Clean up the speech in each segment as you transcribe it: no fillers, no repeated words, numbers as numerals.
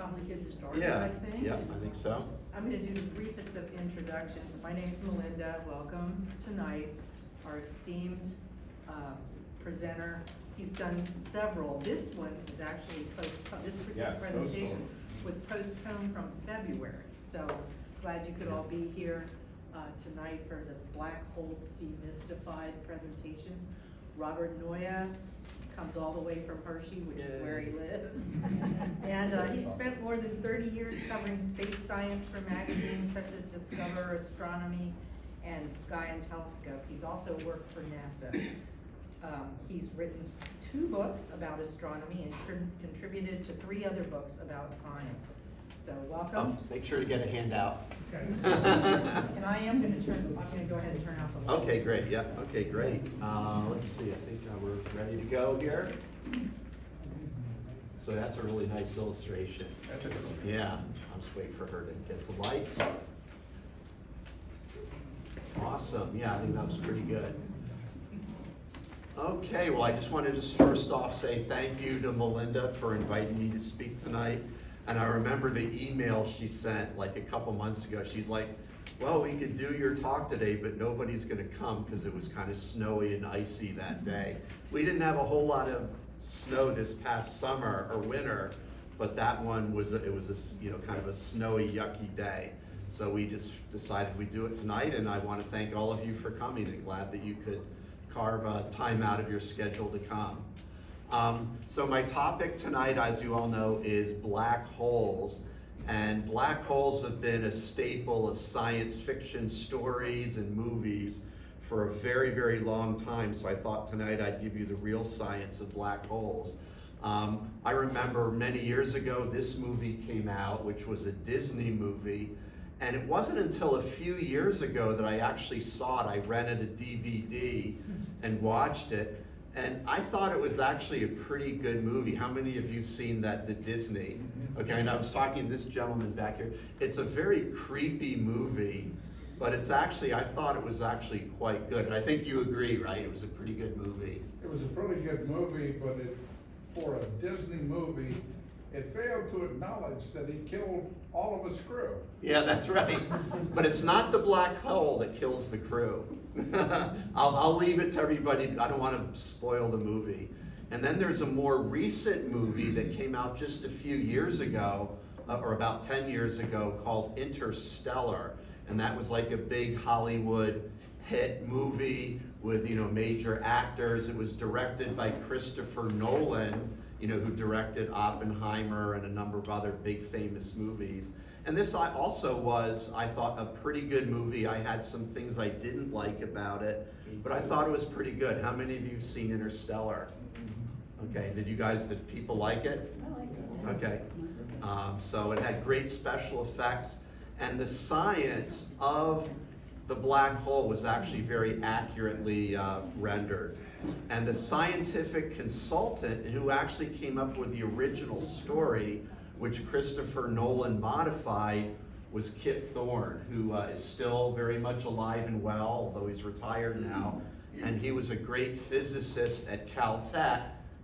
probably get started, Yeah, I think. yeah, I think so. I'm gonna do the briefest of introductions. My name's Melinda. Welcome tonight, our esteemed presenter. He's done several. This one is actually postponed. This Yes, presentation was postponed from February. So glad you could all be here tonight for the Black Holes Demystified presentation. Robert Naeye comes all the way from Hershey, which is where he lives. And he spent more than 30 years covering space science for magazines such as Discover, Astronomy, and Sky and Telescope. He's also worked for NASA. He's written 2 books about astronomy and contributed to 3 other books about science. So welcome. Make sure to get a handout. And I'm gonna go ahead and turn off the light. Okay, great, yeah, okay, great. Let's see, I think we're ready to go here. So that's a really nice illustration. That's a good one. Yeah, I'll just wait for her to get the lights. Awesome, yeah, I think that was pretty good. Okay, well, I just wanted to first off say thank you to Melinda for inviting me to speak tonight. And I remember the email she sent like a couple months ago. She's like, well, we could do your talk today, but nobody's gonna come because it was kind of snowy and icy that day. We didn't have a whole lot of snow this past summer or winter, but that one was, it was a, kind of a snowy, yucky day. So we just decided we'd do it tonight, and I want to thank all of you for coming, and glad that you could carve time out of your schedule to come. So my topic tonight, as you all know, is black holes. And black holes have been a staple of science fiction stories and movies for a very, very long time. So I thought tonight I'd give you the real science of black holes. I remember many years ago this movie came out, which was a Disney movie. And it wasn't until a few years ago that I actually saw it. I rented a DVD and watched it. And I thought it was actually a pretty good movie. How many of you have seen that, the Disney? Okay, and I was talking to this gentleman back here. It's a very creepy movie, but it's actually, I thought it was actually quite good. And I think you agree, right? It was a pretty good movie. It was a pretty good movie, but for a Disney movie, it failed to acknowledge that he killed all of his crew. Yeah, that's right. But it's not the black hole that kills the crew. I'll leave it to everybody. I don't want to spoil the movie. And then there's a more recent movie that came out just a few years ago, or about 10 years ago, called Interstellar. And that was like a big Hollywood hit movie with, major actors. It was directed by Christopher Nolan, who directed Oppenheimer and a number of other big famous movies. And this also was, I thought, a pretty good movie. I had some things I didn't like about it, but I thought it was pretty good. How many of you have seen Interstellar? Okay, did people like it? I liked it. Okay, so it had great special effects, and the science of the black hole was actually very accurately rendered. And the scientific consultant who actually came up with the original story, which Christopher Nolan modified, was Kip Thorne, who is still very much alive and well, although he's retired now. And he was a great physicist at Caltech.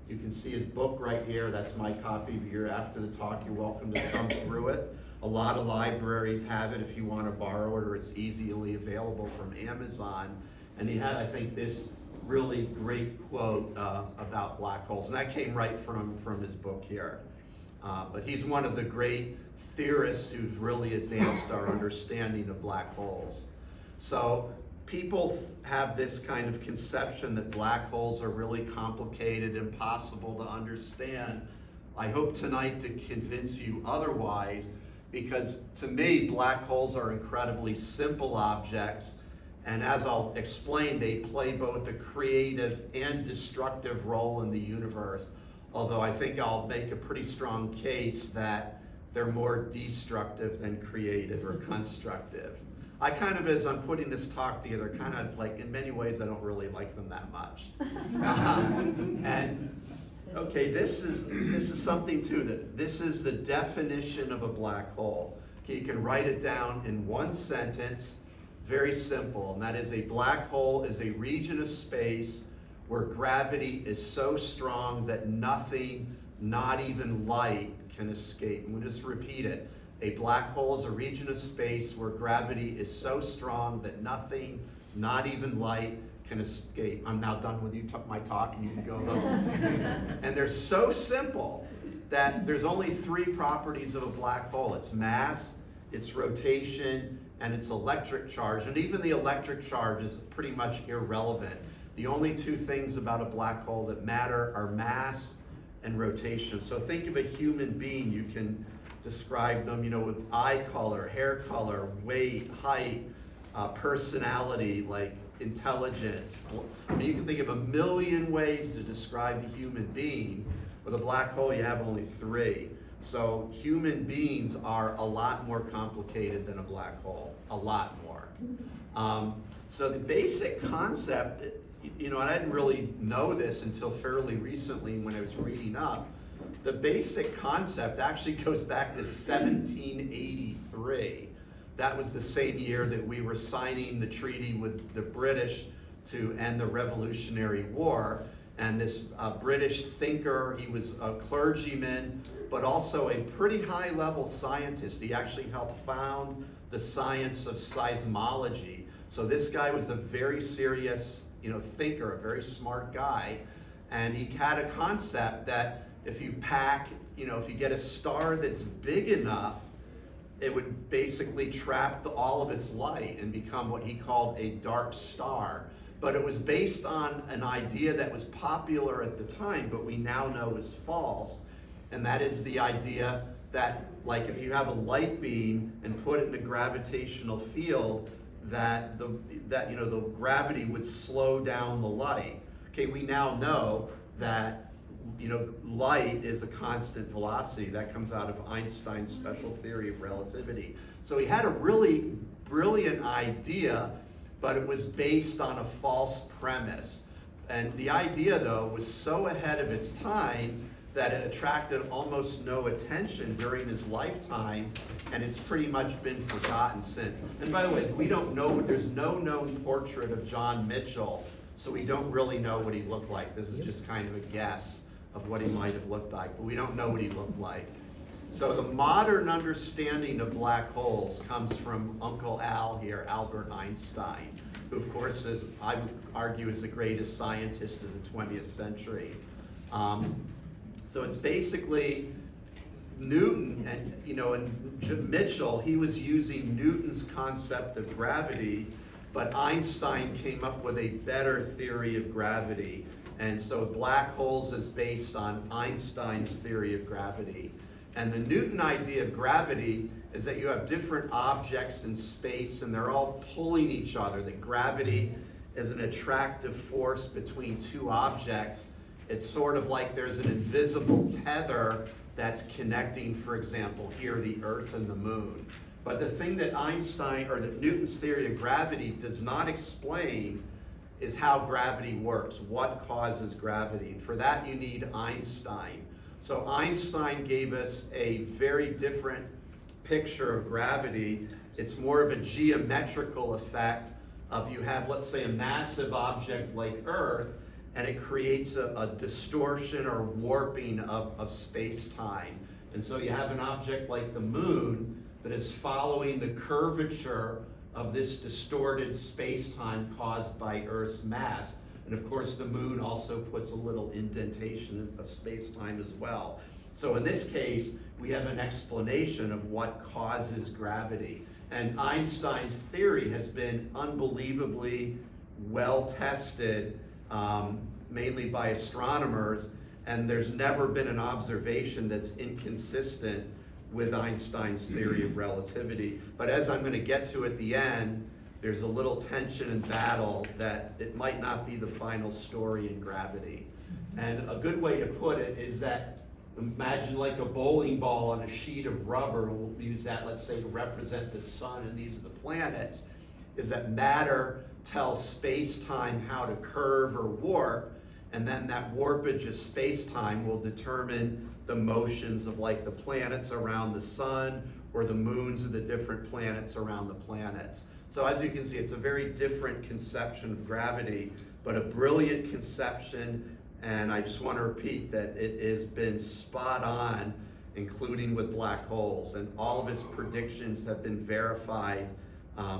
You can see his book right here. That's my copy. Here after the talk, you're welcome to thumb through it. A lot of libraries have it if you want to borrow it, or it's easily available from Amazon. And he had, I think, this really great quote about black holes, and that came right from his book here. But he's one of the great theorists who's really advanced our understanding of black holes. So people have this kind of conception that black holes are really complicated, impossible to understand. I hope tonight to convince you otherwise, because to me, black holes are incredibly simple objects. And as I'll explain, they play both a creative and destructive role in the universe. Although I think I'll make a pretty strong case that they're more destructive than creative or constructive. I kind of, as I'm putting this talk together, kind of like, in many ways, I don't really like them that much. And okay, this is something too, that this is the definition of a black hole. Okay, you can write it down in one sentence, very simple, and that is a black hole is a region of space where gravity is so strong that nothing, not even light, can escape. And we'll just repeat it. A black hole is a region of space where gravity is so strong that nothing, not even light, can escape. I'm now done with my talk, and you can go home. And they're so simple that there's only 3 properties of a black hole. It's mass, its rotation, and its electric charge. And even the electric charge is pretty much irrelevant. The only 2 things about a black hole that matter are mass and rotation. So think of a human being. You can describe them, with eye color, hair color, weight, height, personality, like intelligence. I mean, you can think of a million ways to describe a human being. With a black hole, you have only 3. So human beings are a lot more complicated than a black hole, a lot more. So the basic concept, and I didn't really know this until fairly recently when I was reading up, the basic concept actually goes back to 1783. That was the same year that we were signing the treaty with the British to end the Revolutionary War. And this British thinker, he was a clergyman, but also a pretty high-level scientist. He actually helped found the science of seismology. So this guy was a very serious, thinker, a very smart guy. And he had a concept that if you pack, if you get a star that's big enough, it would basically trap all of its light and become what he called a dark star. But it was based on an idea that was popular at the time, but we now know is false. And that is the idea that, like, if you have a light beam and put it in a gravitational field, that the gravity would slow down the light. Okay, we now know that light is a constant velocity. That comes out of Einstein's special theory of relativity. So he had a really brilliant idea, but it was based on a false premise. And the idea, though, was so ahead of its time that it attracted almost no attention during his lifetime, and it's pretty much been forgotten since. And by the way, we don't know, there's no known portrait of John Mitchell, so we don't really know what he looked like. This is just kind of a guess of what he might have looked like, but we don't know what he looked like. So the modern understanding of black holes comes from Uncle Al here, Albert Einstein, who of course is, I would argue, is the greatest scientist of the 20th century. So it's basically Newton, and Mitchell, he was using Newton's concept of gravity, but Einstein came up with a better theory of gravity. And so black holes is based on Einstein's theory of gravity. And the Newton idea of gravity is that you have different objects in space and they're all pulling each other. That gravity is an attractive force between 2 objects. It's sort of like there's an invisible tether that's connecting, for example, here the Earth and the Moon. But the thing that that Newton's theory of gravity does not explain is how gravity works, what causes gravity. And for that you need Einstein. So Einstein gave us a very different picture of gravity. It's more of a geometrical effect of, you have, let's say, a massive object like Earth, and it creates a distortion or warping of space-time. And so you have an object like the Moon that is following the curvature of this distorted space-time caused by Earth's mass. And of course, the Moon also puts a little indentation of space-time as well. So in this case, we have an explanation of what causes gravity. And Einstein's theory has been unbelievably well tested, mainly by astronomers, and there's never been an observation that's inconsistent with Einstein's theory of relativity. But as I'm going to get to at the end, there's a little tension and battle that it might not be the final story in gravity. And a good way to put it is that, imagine like a bowling ball on a sheet of rubber. We'll use that, let's say, to represent the sun, and these are the planets. Is that matter tells space-time how to curve or warp, and then that warpage of space-time will determine the motions of, like, the planets around the sun or the moons of the different planets around the planets. So as you can see, it's a very different conception of gravity, but a brilliant conception, and I just want to repeat that it has been spot on including with black holes, and all of its predictions have been verified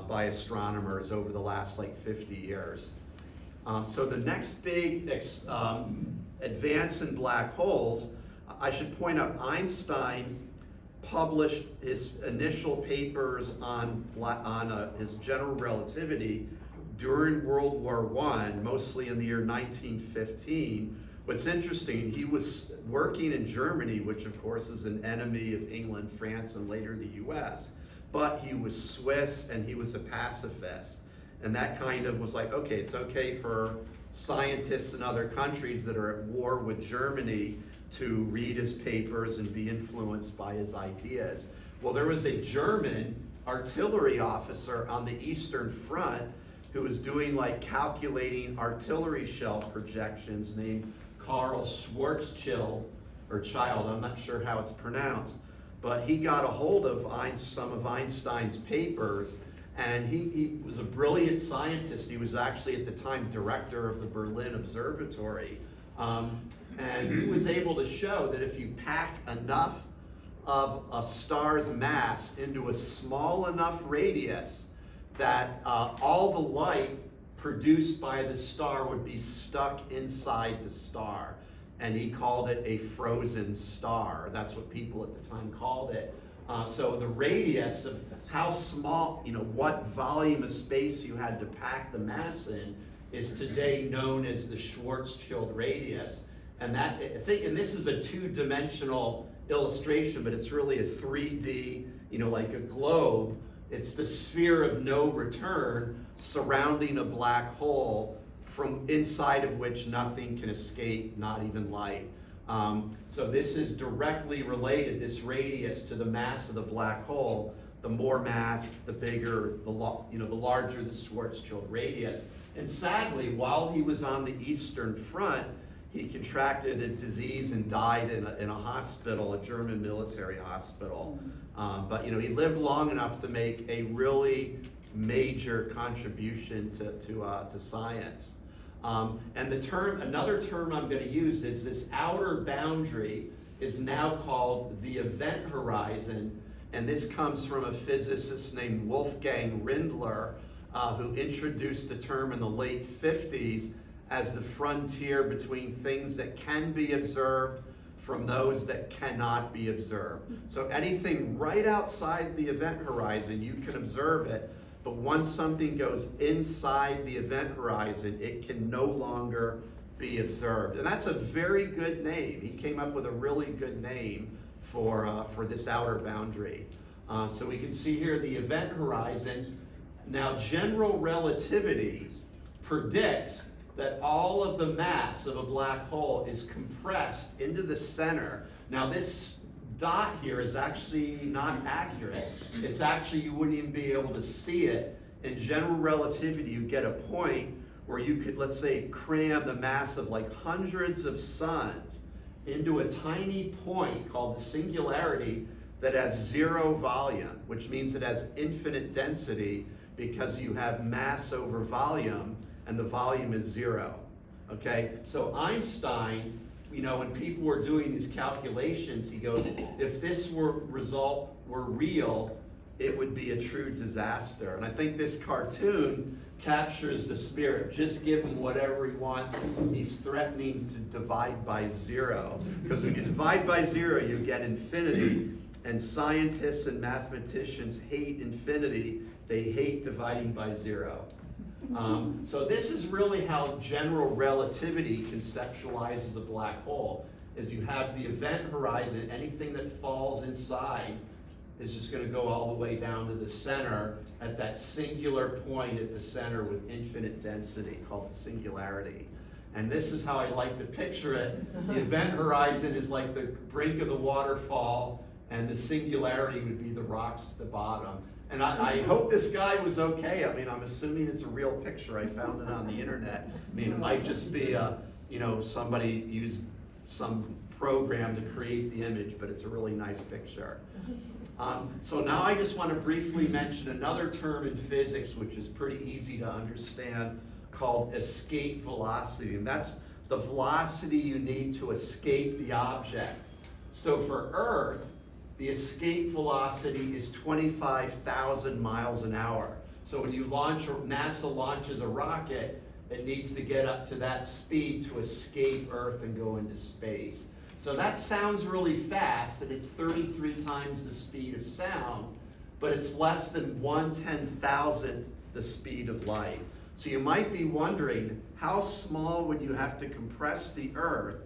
by astronomers over the last like 50 years. So the next big advance in black holes, I should point out Einstein published his initial papers on his general relativity during World War I, mostly in the year 1915. What's interesting, he was working in Germany, which of course is an enemy of England, France, and later the US, but he was Swiss and he was a pacifist. And that kind of was like, okay, it's okay for scientists in other countries that are at war with Germany to read his papers and be influenced by his ideas. Well, there was a German artillery officer on the Eastern Front who was doing like calculating artillery shell projections named Karl Schwarzschild, or Child, I'm not sure how it's pronounced, but he got a hold of some of Einstein's papers, and he was a brilliant scientist. He was actually at the time director of the Berlin Observatory. And he was able to show that if you pack enough of a star's mass into a small enough radius, that all the light produced by the star would be stuck inside the star. And he called it a frozen star. That's what people at the time called it. So the radius of how small, what volume of space you had to pack the mass in is today known as the Schwarzschild radius. And this is a two-dimensional illustration, but it's really a 3D, like a globe. It's the sphere of no return surrounding a black hole from inside of which nothing can escape, not even light. So this is directly related, this radius, to the mass of the black hole. The more mass, the bigger, the larger the Schwarzschild radius. And sadly, while he was on the Eastern Front, he contracted a disease and died in a hospital, a German military hospital. But he lived long enough to make a really major contribution to science. And another term I'm going to use is this outer boundary is now called the event horizon, and this comes from a physicist named Wolfgang Rindler, who introduced the term in the late 50s as the frontier between things that can be observed from those that cannot be observed. So anything right outside the event horizon, you can observe it, but once something goes inside the event horizon, it can no longer be observed. And that's a very good name. He came up with a really good name for this outer boundary. So we can see here the event horizon. Now, general relativity predicts that all of the mass of a black hole is compressed into the center. Now, this dot here is actually not accurate. It's actually, you wouldn't even be able to see it. In general relativity, you get a point where you could, let's say, cram the mass of like hundreds of suns into a tiny point called the singularity that has zero volume, which means it has infinite density because you have mass over volume, and the volume is zero, okay? So Einstein, when people were doing these calculations, he goes, if this result were real, it would be a true disaster. And I think this cartoon captures the spirit. Just give him whatever he wants. He's threatening to divide by zero. Because when you divide by zero, you get infinity. And scientists and mathematicians hate infinity. They hate dividing by zero. So this is really how general relativity conceptualizes a black hole, is you have the event horizon, anything that falls inside is just going to go all the way down to the center at that singular point at the center with infinite density called the singularity. And this is how I like to picture it. The event horizon is like the brink of the waterfall, and the singularity would be the rocks at the bottom. And I hope this guy was okay. I mean, I'm assuming it's a real picture. I found it on the internet. I mean, it might just be somebody used some program to create the image, but it's a really nice picture. So now I just want to briefly mention another term in physics, which is pretty easy to understand, called escape velocity. And that's the velocity you need to escape the object. So for Earth, the escape velocity is 25,000 miles an hour. So when you NASA launches a rocket, it needs to get up to that speed to escape Earth and go into space. So that sounds really fast, and it's 33 times the speed of sound, but it's less than 1/10,000th the speed of light. So you might be wondering, how small would you have to compress the Earth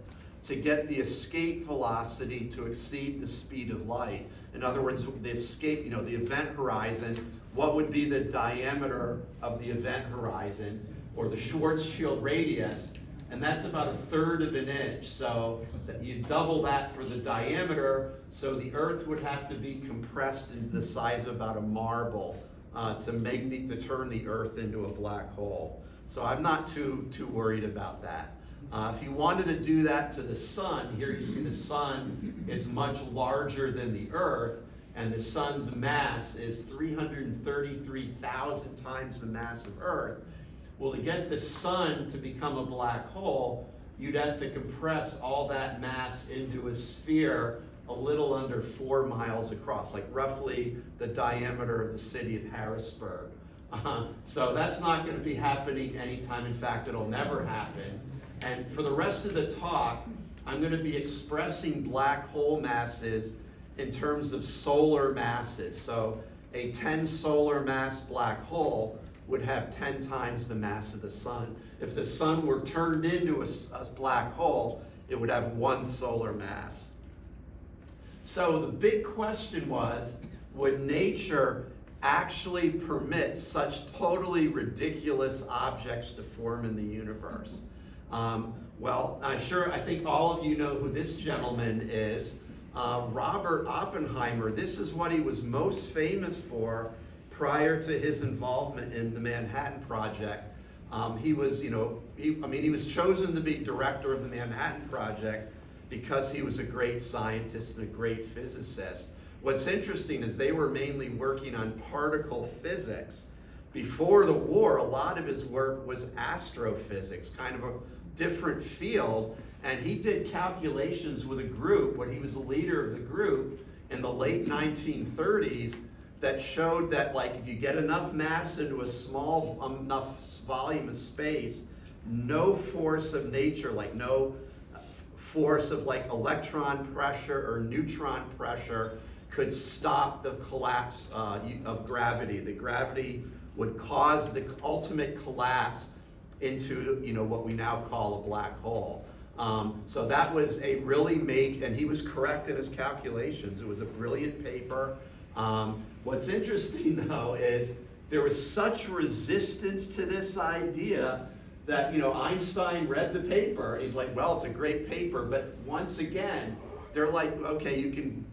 to get the escape velocity to exceed the speed of light? In other words, the escape, the event horizon, what would be the diameter of the event horizon, or the Schwarzschild radius? And that's about 1/3 of an inch. So that you double that for the diameter, so the Earth would have to be compressed into the size of about a marble to turn the Earth into a black hole. So I'm not too worried about that. If you wanted to do that to the sun, here you see the sun is much larger than the Earth, and the sun's mass is 333,000 times the mass of Earth. Well, to get the sun to become a black hole, you'd have to compress all that mass into a sphere a little under 4 miles across, like roughly the diameter of the city of Harrisburg. So that's not going to be happening anytime. In fact, it'll never happen. And for the rest of the talk, I'm going to be expressing black hole masses in terms of solar masses. So a 10 solar mass black hole would have 10 times the mass of the sun. If the sun were turned into a black hole, it would have 1 solar mass. So the big question was, would nature actually permit such totally ridiculous objects to form in the universe? Well, I think all of you know who this gentleman is. Robert Oppenheimer. This is what he was most famous for prior to his involvement in the Manhattan Project. He was chosen to be director of the Manhattan Project because he was a great scientist and a great physicist. What's interesting is they were mainly working on particle physics. Before the war, a lot of his work was astrophysics, kind of a different field, and he did calculations with a group, when he was the leader of the group in the late 1930s, that showed that, like, if you get enough mass into a small enough volume of space, no force of nature, like no force of like electron pressure or neutron pressure, could stop the collapse of gravity. The gravity would cause the ultimate collapse into what we now call a black hole. So that was a really major, and he was correct in his calculations. It was a brilliant paper. What's interesting though is there was such resistance to this idea that Einstein read the paper. He's like, well, it's a great paper, but once again, they're like, okay, you can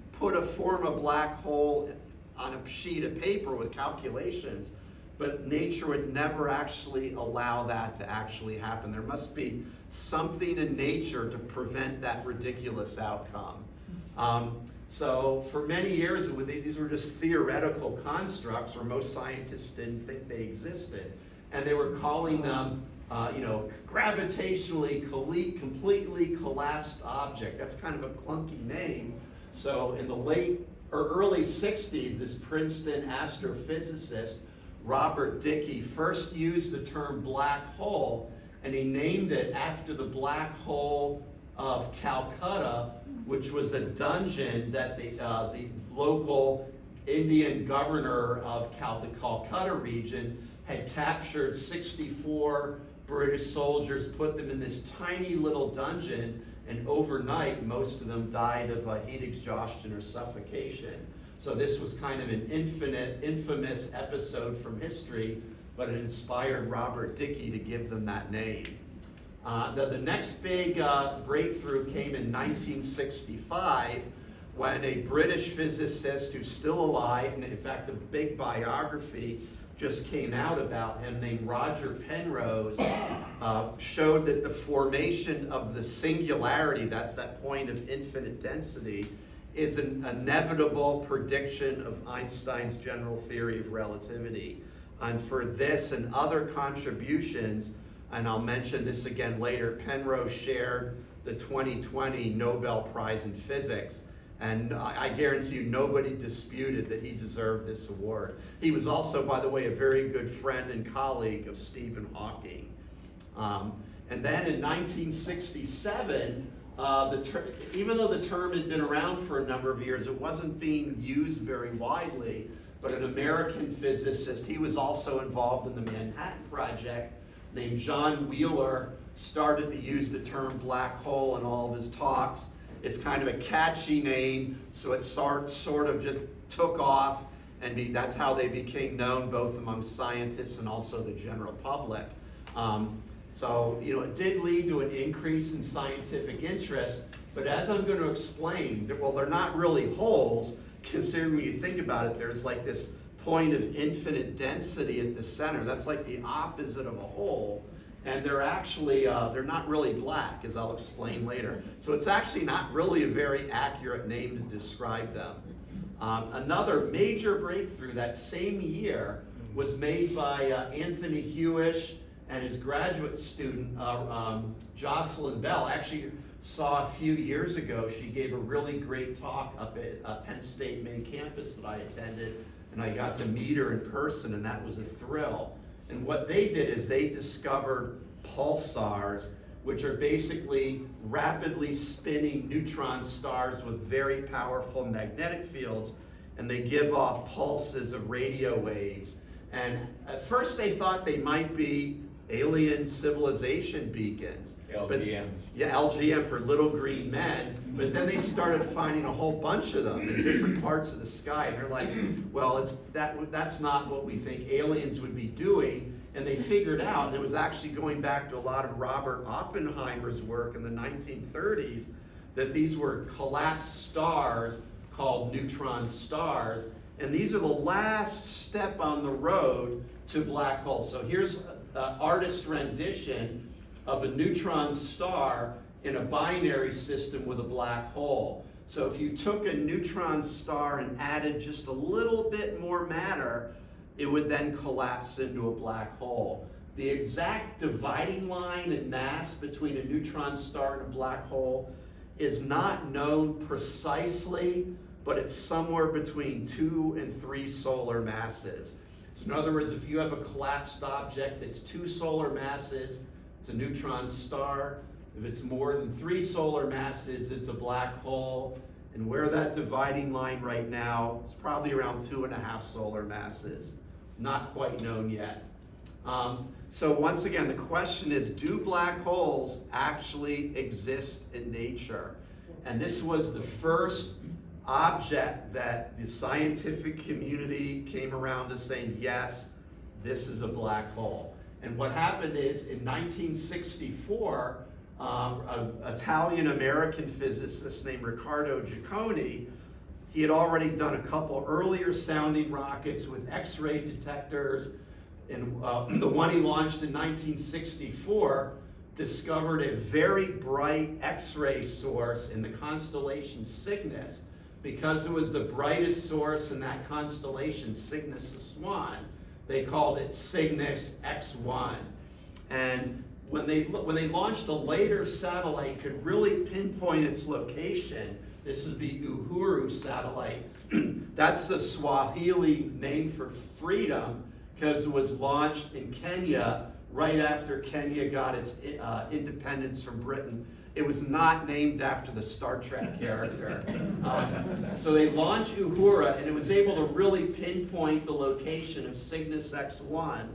form a black hole on a sheet of paper with calculations, but nature would never actually allow that to actually happen. There must be something in nature to prevent that ridiculous outcome. So for many years, these were just theoretical constructs, or most scientists didn't think they existed. And they were calling them, gravitationally completely collapsed object. That's kind of a clunky name. So in the late or early 60s, this Princeton astrophysicist, Robert Naeye, first used the term black hole, and he named it after the black hole of Calcutta, which was a dungeon that the local Indian governor of the Calcutta region had captured 64 British soldiers, put them in this tiny little dungeon, and overnight most of them died of heat exhaustion or suffocation. So this was kind of an infamous episode from history, but it inspired Robert Naeye to give them that name. The next big breakthrough came in 1965, when a British physicist who's still alive, and in fact a big biography just came out about him, named Roger Penrose, showed that the formation of the singularity, that's that point of infinite density, is an inevitable prediction of Einstein's general theory of relativity. And for this and other contributions, and I'll mention this again later, Penrose shared the 2020 Nobel Prize in Physics. And I guarantee you nobody disputed that he deserved this award. He was also, by the way, a very good friend and colleague of Stephen Hawking. And then in 1967, even though the term had been around for a number of years, it wasn't being used very widely, but an American physicist, he was also involved in the Manhattan Project, named John Wheeler, started to use the term black hole in all of his talks. It's kind of a catchy name, so it sort of just took off, and that's how they became known both among scientists and also the general public. So, it did lead to an increase in scientific interest, but as I'm going to explain, well, they're not really holes, considering when you think about it, there's like this point of infinite density at the center. That's like the opposite of a hole. And they're actually, they're not really black, as I'll explain later. So it's actually not really a very accurate name to describe them. Another major breakthrough that same year was made by Anthony Hewish and his graduate student, Jocelyn Bell. Actually saw a few years ago, she gave a really great talk up at Penn State main campus that I attended, and I got to meet her in person, and that was a thrill. And what they did is they discovered pulsars, which are basically rapidly spinning neutron stars with very powerful magnetic fields, and they give off pulses of radio waves. And at first they thought they might be alien civilization beacons. LGM. Yeah, LGM for little green men, but then they started finding a whole bunch of them in different parts of the sky, and they're like, well, that's not what we think aliens would be doing, and they figured out, and it was actually going back to a lot of Robert Oppenheimer's work in the 1930s, that these were collapsed stars called neutron stars, and these are the last step on the road to black holes. So here's an artist rendition of a neutron star in a binary system with a black hole. So if you took a neutron star and added just a little bit more matter, it would then collapse into a black hole. The exact dividing line in mass between a neutron star and a black hole is not known precisely, but it's somewhere between 2 and 3 solar masses. So in other words, if you have a collapsed object that's 2 solar masses, it's a neutron star. If it's more than 3 solar masses, it's a black hole. And where that dividing line right now is probably around 2.5 solar masses. Not quite known yet. So once again, the question is, do black holes actually exist in nature? And this was the first object that the scientific community came around to saying, yes, this is a black hole. And what happened is, in 1964, an Italian-American physicist named Riccardo Giacconi, he had already done a couple earlier sounding rockets with X-ray detectors, and the one he launched in 1964 discovered a very bright X-ray source in the constellation Cygnus. Because it was the brightest source in that constellation, Cygnus the Swan, they called it Cygnus X1. And when they launched a later satellite, could really pinpoint its location. This is the Uhuru satellite. That's the Swahili name for freedom, because it was launched in Kenya right after Kenya got its independence from Britain. It was not named after the Star Trek character. So they launched Uhura, and it was able to really pinpoint the location of Cygnus X1.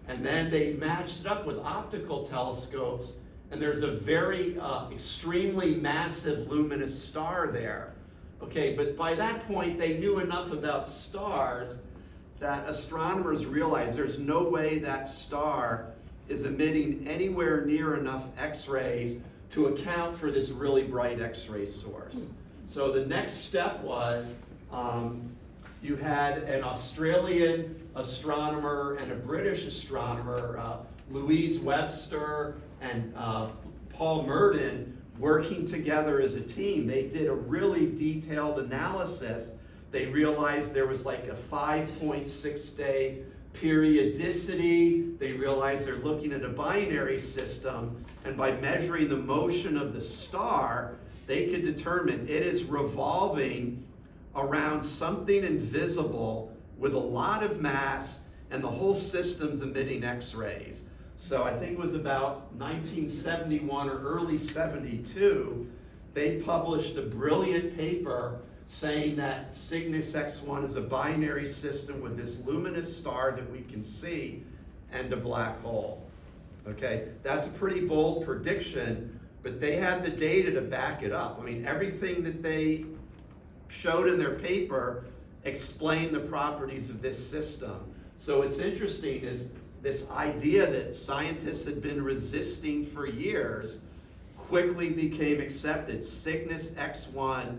And then they matched it up with optical telescopes, and there's a very extremely massive luminous star there. Okay, but by that point, they knew enough about stars that astronomers realized there's no way that star is emitting anywhere near enough X-rays to account for this really bright X-ray source. So the next step was you had an Australian astronomer and a British astronomer, Louise Webster and Paul Murden, working together as a team. They did a really detailed analysis. They realized there was like a 5.6 day periodicity. They realize they're looking at a binary system, and by measuring the motion of the star, they could determine it is revolving around something invisible with a lot of mass, and the whole system's emitting X-rays. So I think it was about 1971 or early 72, they published a brilliant paper saying that Cygnus X1 is a binary system with this luminous star that we can see and a black hole. Okay, that's a pretty bold prediction, but they had the data to back it up. I mean, everything that they showed in their paper explained the properties of this system. So what's interesting is this idea that scientists had been resisting for years quickly became accepted. Cygnus X1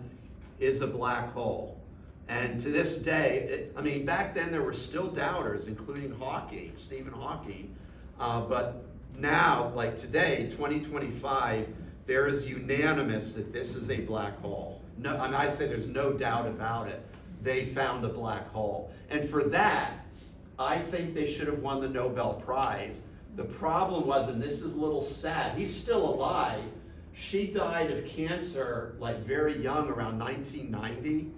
is a black hole. And to this day, I mean, back then there were still doubters, including Hawking, Stephen Hawking. But now, like today, 2025, there is unanimous that this is a black hole. No, I mean, I'd say there's no doubt about it. They found a black hole. And for that, I think they should have won the Nobel Prize. The problem was, and this is a little sad, he's still alive. She died of cancer like very young, around 1990,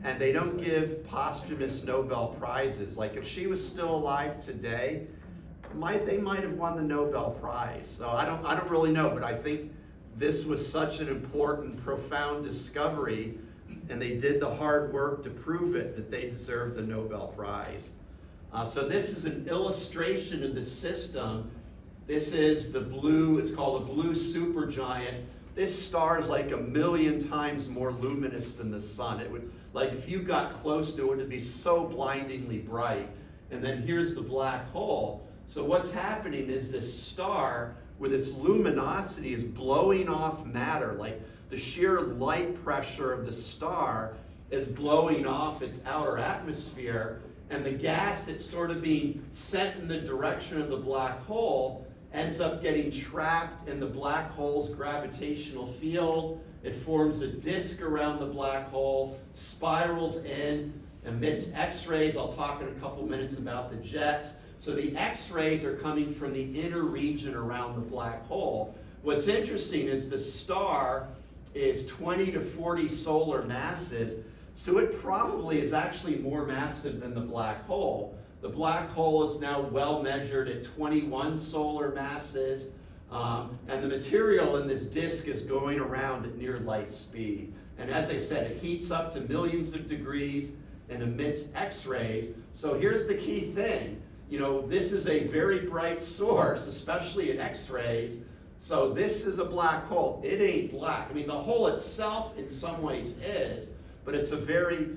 and they don't give posthumous Nobel Prizes. Like if she was still alive today, they might have won the Nobel Prize. So I don't really know, but I think this was such an important, profound discovery, and they did the hard work to prove it, that they deserved the Nobel Prize. So this is an illustration of the system. This is the blue, it's called a blue supergiant. This star is like 1,000,000 times more luminous than the sun. It would, like if you got close to it, it would be so blindingly bright. And then here's the black hole. So what's happening is this star, with its luminosity, is blowing off matter. Like the sheer light pressure of the star is blowing off its outer atmosphere, and the gas that's sort of being sent in the direction of the black hole ends up getting trapped in the black hole's gravitational field. It forms a disk around the black hole, spirals in, emits X-rays. I'll talk in a couple minutes about the jets. So the X-rays are coming from the inner region around the black hole. What's interesting is the star is 20 to 40 solar masses, so it probably is actually more massive than the black hole. The black hole is now well measured at 21 solar masses, and the material in this disk is going around at near light speed. And as I said, it heats up to millions of degrees and emits X-rays. So here's the key thing. You know, this is a very bright source, especially in X-rays. So this is a black hole. It ain't black. I mean, the hole itself in some ways is, but it's a very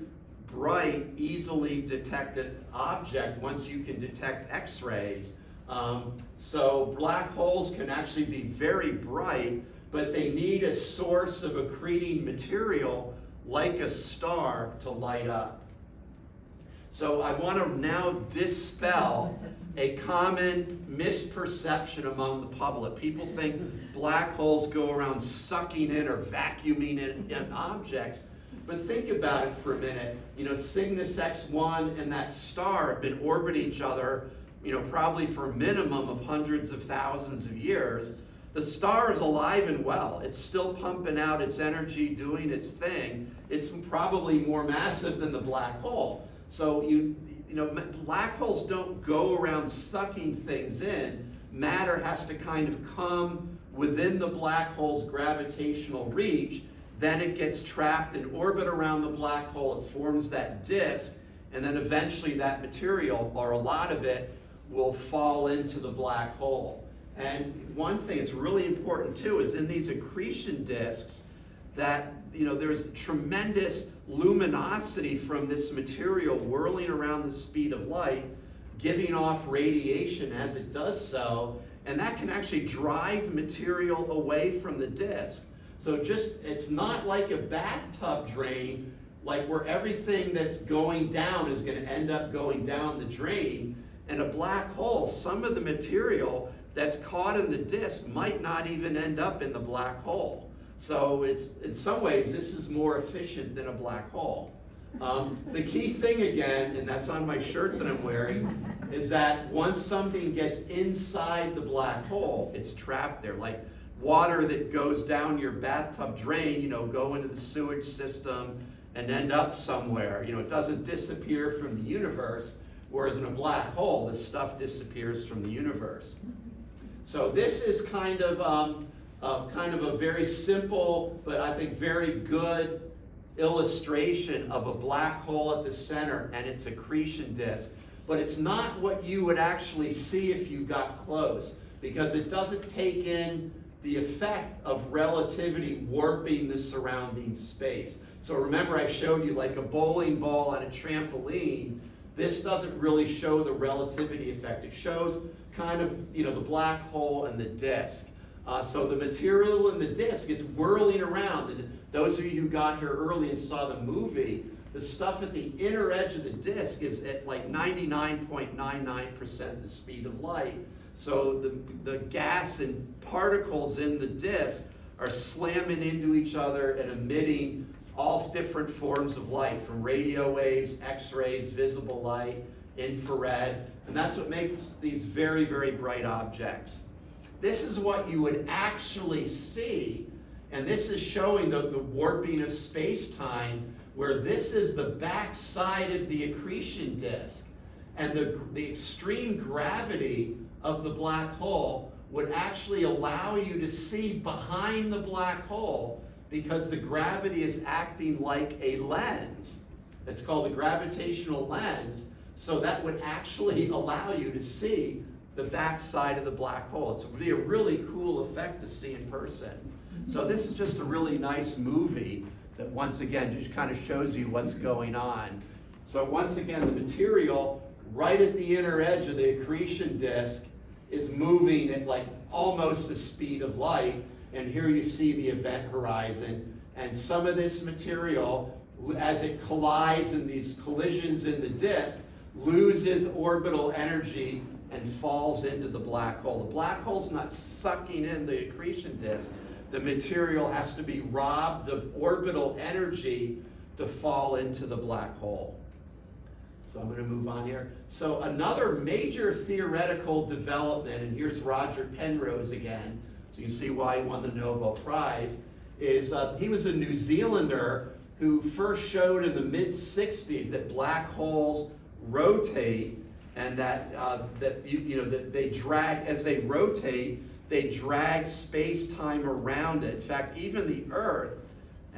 bright, easily detected object once you can detect X-rays. So black holes can actually be very bright, but they need a source of accreting material like a star to light up. So I want to now dispel a common misperception among the public. People think black holes go around sucking in or vacuuming in objects. But think about it for a minute. You know, Cygnus X1 and that star have been orbiting each other, you know, probably for a minimum of hundreds of thousands of years. The star is alive and well. It's still pumping out its energy, doing its thing. It's probably more massive than the black hole. So you know, black holes don't go around sucking things in. Matter has to kind of come within the black hole's gravitational reach. Then it gets trapped in orbit around the black hole. It forms that disk, and then eventually that material, or a lot of it, will fall into the black hole. And one thing that's really important too is in these accretion disks that, you know, there's tremendous luminosity from this material whirling around the speed of light, giving off radiation as it does so, and that can actually drive material away from the disk. So it's not like a bathtub drain, like where everything that's going down is going to end up going down the drain. And a black hole, some of the material that's caught in the disk might not even end up in the black hole. So it's, in some ways, this is more efficient than a black hole. The key thing again, and that's on my shirt that I'm wearing, is that once something gets inside the black hole, it's trapped there. Like water that goes down your bathtub drain, go into the sewage system and end up somewhere. It doesn't disappear from the universe, whereas in a black hole, this stuff disappears from the universe. So this is kind of a very simple, but I think very good illustration of a black hole at the center and its accretion disk. But it's not what you would actually see if you got close, because it doesn't take in the effect of relativity warping the surrounding space. So remember, I showed you like a bowling ball on a trampoline. This doesn't really show the relativity effect. It shows kind of the black hole and the disk. So the material in the disk, it's whirling around. And those of you who got here early and saw the movie, the stuff at the inner edge of the disk is at like 99.99% the speed of light. So the gas and particles in the disk are slamming into each other and emitting all different forms of light, from radio waves, X-rays, visible light, infrared, and that's what makes these very, very bright objects. This is what you would actually see, and this is showing the warping of space-time, where this is the back side of the accretion disk, and the extreme gravity of the black hole would actually allow you to see behind the black hole, because the gravity is acting like a lens. It's called a gravitational lens, so that would actually allow you to see the back side of the black hole. It would be a really cool effect to see in person. So this is just a really nice movie that once again just kind of shows you what's going on. So once again, the material right at the inner edge of the accretion disk is moving at like almost the speed of light, and here you see the event horizon, and some of this material, as it collides in these collisions in the disk, loses orbital energy and falls into the black hole. The black hole's not sucking in the accretion disk. The material has to be robbed of orbital energy to fall into the black hole. So I'm going to move on here. So another major theoretical development, and here's Roger Penrose again, so you can see why he won the Nobel Prize, is he was a New Zealander who first showed in the mid-60s that black holes rotate, and that they drag, as they rotate, they drag space-time around it. In fact, even the Earth,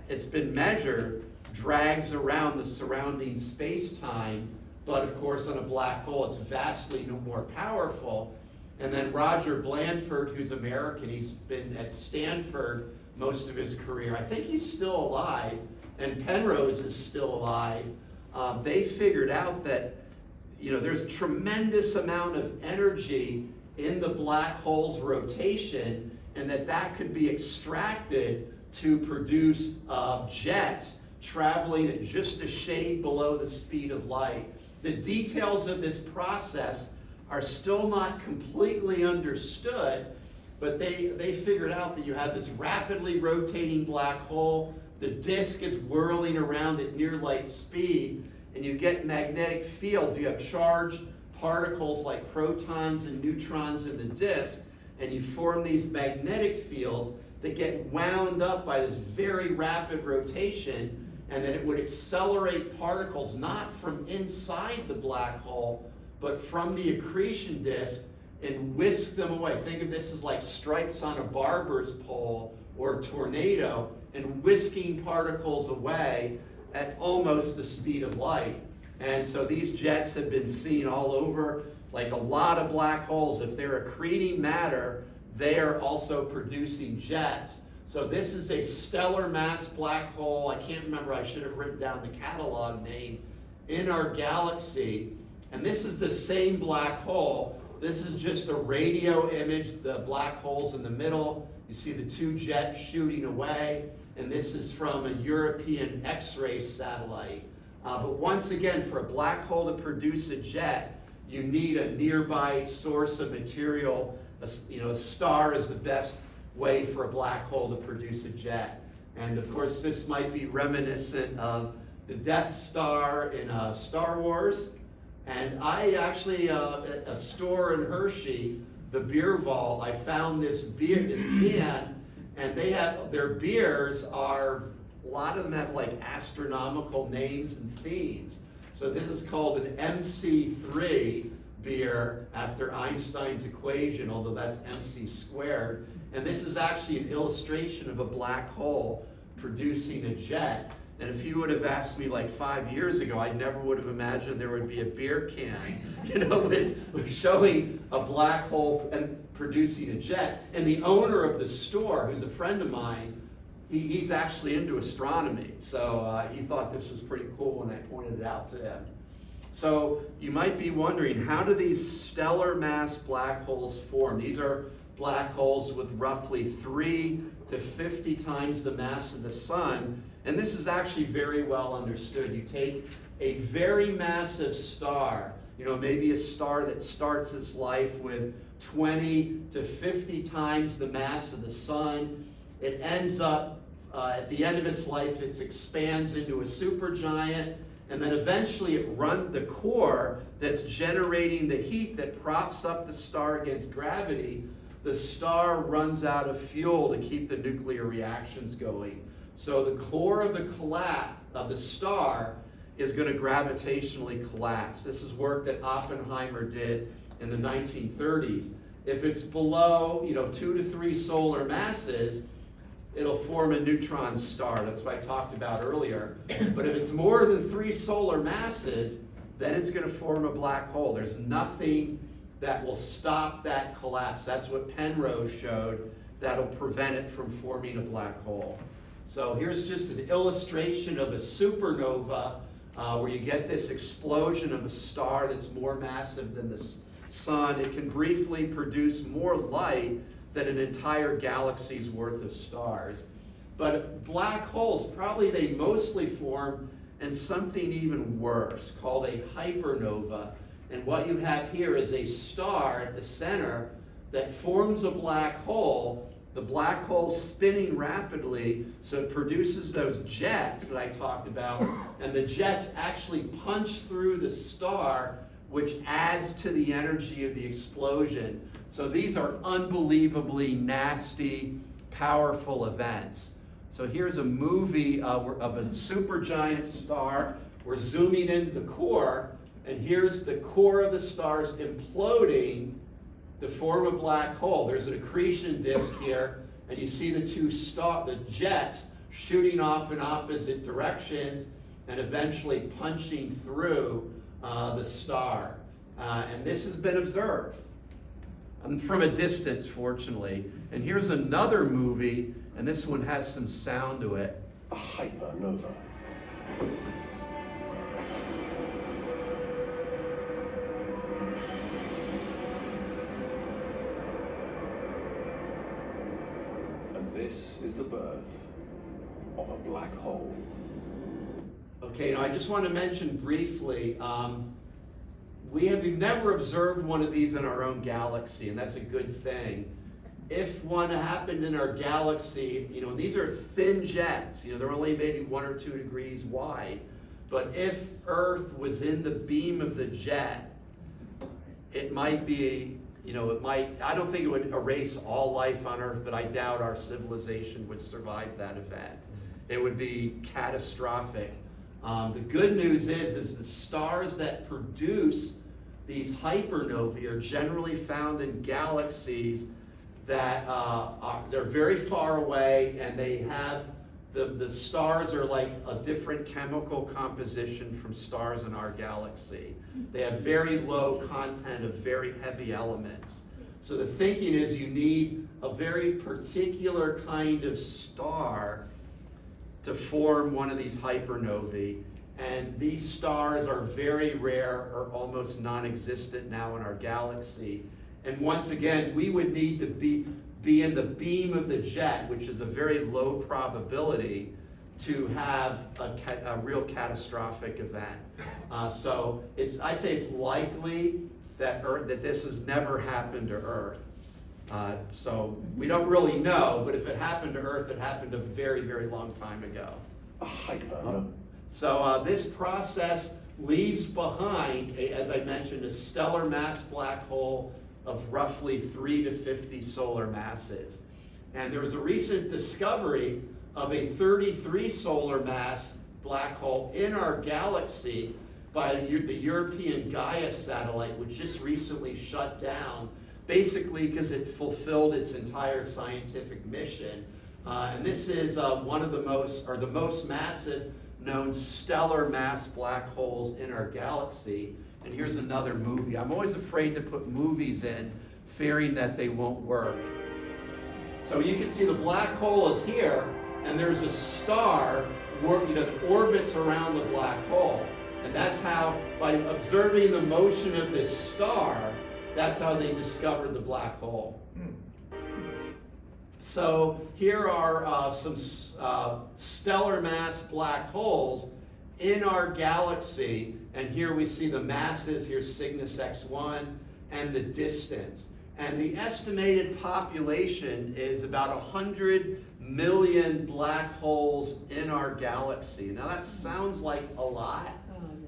it's been measured, drags around the surrounding space-time, but of course on a black hole it's vastly more powerful. And then Roger Blandford, who's American, he's been at Stanford most of his career. I think he's still alive, and Penrose is still alive. They figured out that there's a tremendous amount of energy in the black hole's rotation, and that could be extracted to produce jets traveling at just a shade below the speed of light. The details of this process are still not completely understood, but they figured out that you have this rapidly rotating black hole, the disk is whirling around at near light speed, and you get magnetic fields. You have charged particles like protons and neutrons in the disk, and you form these magnetic fields that get wound up by this very rapid rotation, and then it would accelerate particles not from inside the black hole, but from the accretion disk, and whisk them away. Think of this as like stripes on a barber's pole or a tornado, and whisking particles away at almost the speed of light. And so these jets have been seen all over. Like a lot of black holes, if they're accreting matter, they are also producing jets. So this is a stellar mass black hole. I can't remember, I should have written down the catalog name, in our galaxy. And this is the same black hole. This is just a radio image. The black hole's in the middle. You see the two jets shooting away. And this is from a European X-ray satellite. But once again, for a black hole to produce a jet, you need a nearby source of material. A star is the best way for a black hole to produce a jet. And of course, this might be reminiscent of the Death Star in Star Wars. And I actually, at a store in Hershey, the beer vault, I found this can, and they have, their beers are, a lot of them have like astronomical names and themes. So this is called an MC3 beer after Einstein's equation, although that's MC squared. And this is actually an illustration of a black hole producing a jet. And if you would have asked me like 5 years ago, I never would have imagined there would be a beer can, with showing a black hole and producing a jet. And the owner of the store, who's a friend of mine, he's actually into astronomy. So he thought this was pretty cool when I pointed it out to him. So you might be wondering, how do these stellar mass black holes form? These are black holes with roughly 3 to 50 times the mass of the sun. And this is actually very well understood. You take a very massive star, maybe a star that starts its life with 20 to 50 times the mass of the sun. It ends up, at the end of its life, it expands into a supergiant, and then eventually it runs the core that's generating the heat that props up the star against gravity. The star runs out of fuel to keep the nuclear reactions going. So the core of the star is going to gravitationally collapse. This is work that Oppenheimer did in the 1930s. If it's below, 2 to 3 solar masses, it'll form a neutron star. That's what I talked about earlier. But if it's more than 3 solar masses, then it's going to form a black hole. There's nothing that will stop that collapse. That's what Penrose showed that'll prevent it from forming a black hole. So here's just an illustration of a supernova where you get this explosion of a star that's more massive than the sun. It can briefly produce more light than an entire galaxy's worth of stars. But black holes, probably they mostly form in something even worse called a hypernova. And what you have here is a star at the center that forms a black hole. The black hole's spinning rapidly, so it produces those jets that I talked about, and the jets actually punch through the star, which adds to the energy of the explosion. So these are unbelievably nasty, powerful events. So here's a movie of a supergiant star. We're zooming into the core, and here's the core of the stars imploding to form a black hole. There's an accretion disk here, and you see the jets shooting off in opposite directions and eventually punching through the star. And this has been observed from a distance, fortunately. And here's another movie, and this one has some sound to it. A hypernova. And this is the birth of a black hole. Okay, now I just want to mention briefly, we've never observed one of these in our own galaxy, and that's a good thing. If one happened in our galaxy, these are thin jets, they're only maybe 1 or 2 degrees wide. But if Earth was in the beam of the jet, it might be, I don't think it would erase all life on Earth, but I doubt our civilization would survive that event. It would be catastrophic. The good news is the stars that produce these hypernovae are generally found in galaxies that they're very far away, and they have the stars are like a different chemical composition from stars in our galaxy. They have very low content of very heavy elements. So the thinking is you need a very particular kind of star to form one of these hypernovae. And these stars are very rare or almost non-existent now in our galaxy. And once again, we would need to be in the beam of the jet, which is a very low probability to have a real catastrophic event. So I'd say it's likely that this has never happened to Earth. So we don't really know, but if it happened to Earth, it happened a very, very long time ago. A hypernova. So this process leaves behind, as I mentioned, a stellar mass black hole of roughly 3 to 50 solar masses. And there was a recent discovery of a 33 solar mass black hole in our galaxy by the European Gaia satellite, which just recently shut down, basically because it fulfilled its entire scientific mission. And this is one of the most massive known stellar mass black holes in our galaxy. And here's another movie. I'm always afraid to put movies in, fearing that they won't work. So you can see the black hole is here, and there's a star that orbits around the black hole. And that's how, by observing the motion of this star, that's how they discovered the black hole. So here are some stellar mass black holes in our galaxy, and here we see the masses, here's Cygnus X1, and the distance. And the estimated population is about 100 million black holes in our galaxy. Now that sounds like a lot,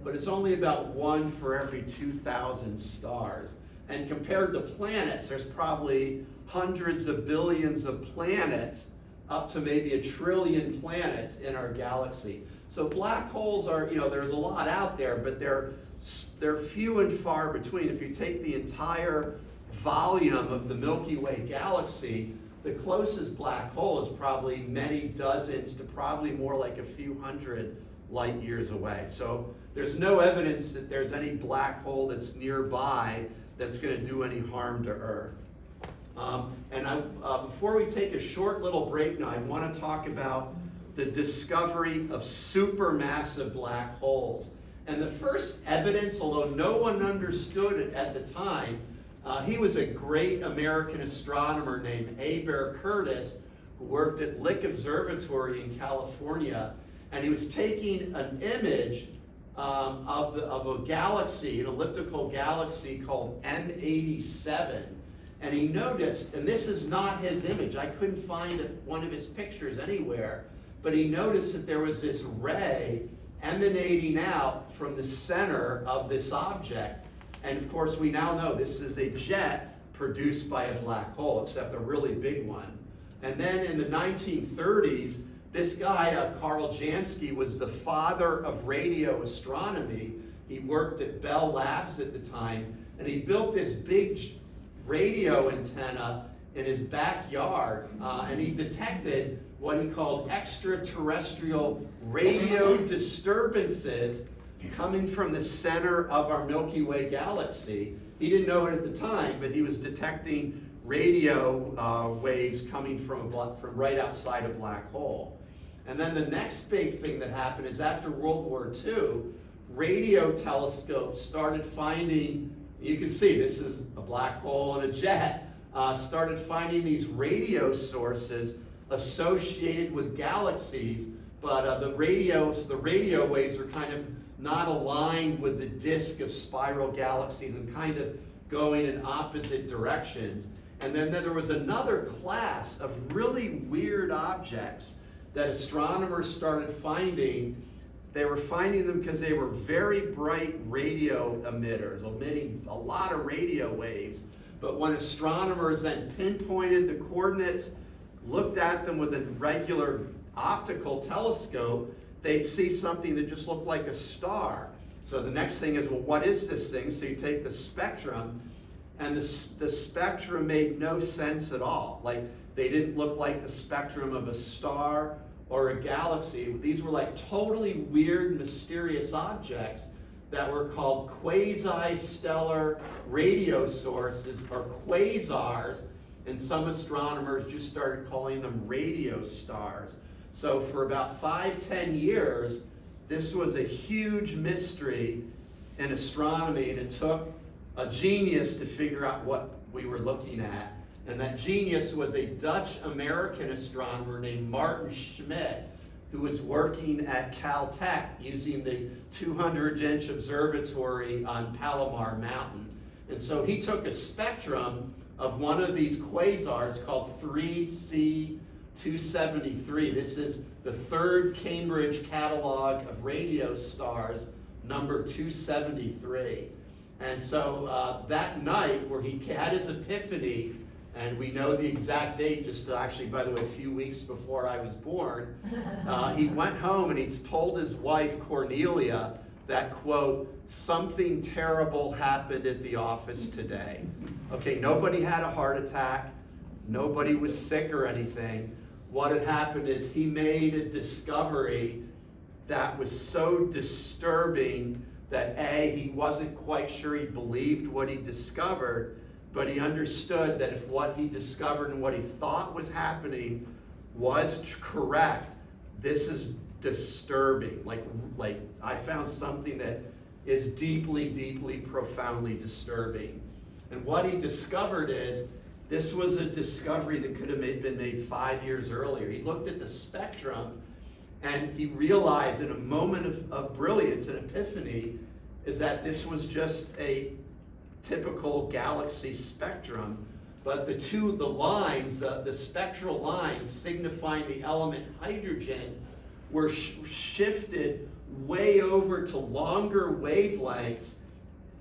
but it's only about 1 for every 2,000 stars. And compared to planets, there's probably hundreds of billions of planets, up to maybe 1 trillion planets in our galaxy. So black holes are, there's a lot out there, but they're few and far between. If you take the entire volume of the Milky Way galaxy, the closest black hole is probably many dozens to probably more like a few hundred light years away. So there's no evidence that there's any black hole that's nearby that's going to do any harm to Earth. Before we take a short little break now, I want to talk about the discovery of supermassive black holes. And the first evidence, although no one understood it at the time, he was a great American astronomer named Heber Curtis, who worked at Lick Observatory in California, and he was taking an image of a galaxy, an elliptical galaxy called M87, and he noticed, and this is not his image, I couldn't find one of his pictures anywhere, but he noticed that there was this ray emanating out from the center of this object. And of course, we now know this is a jet produced by a black hole, except a really big one. And then in the 1930s, this guy, Carl Jansky, was the father of radio astronomy. He worked at Bell Labs at the time, and he built this big radio antenna in his backyard, and he detected what he called extraterrestrial radio disturbances coming from the center of our Milky Way galaxy. He didn't know it at the time, but he was detecting radio waves coming from right outside a black hole. And then the next big thing that happened is after World War II, radio telescopes started finding, you can see this is a black hole and a jet, started finding these radio sources associated with galaxies, but the radio waves are kind of not aligned with the disk of spiral galaxies and kind of going in opposite directions. And then there was another class of really weird objects that astronomers started finding. They were finding them because they were very bright radio emitters, emitting a lot of radio waves. But when astronomers then pinpointed the coordinates, looked at them with a regular optical telescope, they'd see something that just looked like a star. So the next thing is, well, what is this thing? So you take the spectrum, and the spectrum made no sense at all. Like, they didn't look like the spectrum of a star or a galaxy. These were like totally weird, mysterious objects that were called quasi-stellar radio sources, or quasars, and some astronomers just started calling them radio stars. So for about 5-10 years, this was a huge mystery in astronomy, and it took a genius to figure out what we were looking at. And that genius was a Dutch-American astronomer named Martin Schmidt, who was working at Caltech using the 200-inch observatory on Palomar Mountain. And so he took a spectrum of one of these quasars called 3C 273. This is the third Cambridge catalog of radio stars, number 273. And so that night where he had his epiphany, and we know the exact date, just actually, by the way, a few weeks before I was born, he went home and he's told his wife, Cornelia, that, quote, something terrible happened at the office today. Okay, nobody had a heart attack. Nobody was sick or anything. What had happened is he made a discovery that was so disturbing that he wasn't quite sure he believed what he discovered, but he understood that if what he discovered and what he thought was happening was correct, this is disturbing. Like I found something that is deeply, deeply, profoundly disturbing. And what he discovered is this was a discovery that could have been made 5 years earlier. He looked at the spectrum and he realized in a moment of brilliance, an epiphany, is that this was just a typical galaxy spectrum, but the lines, the spectral lines signifying the element hydrogen were shifted way over to longer wavelengths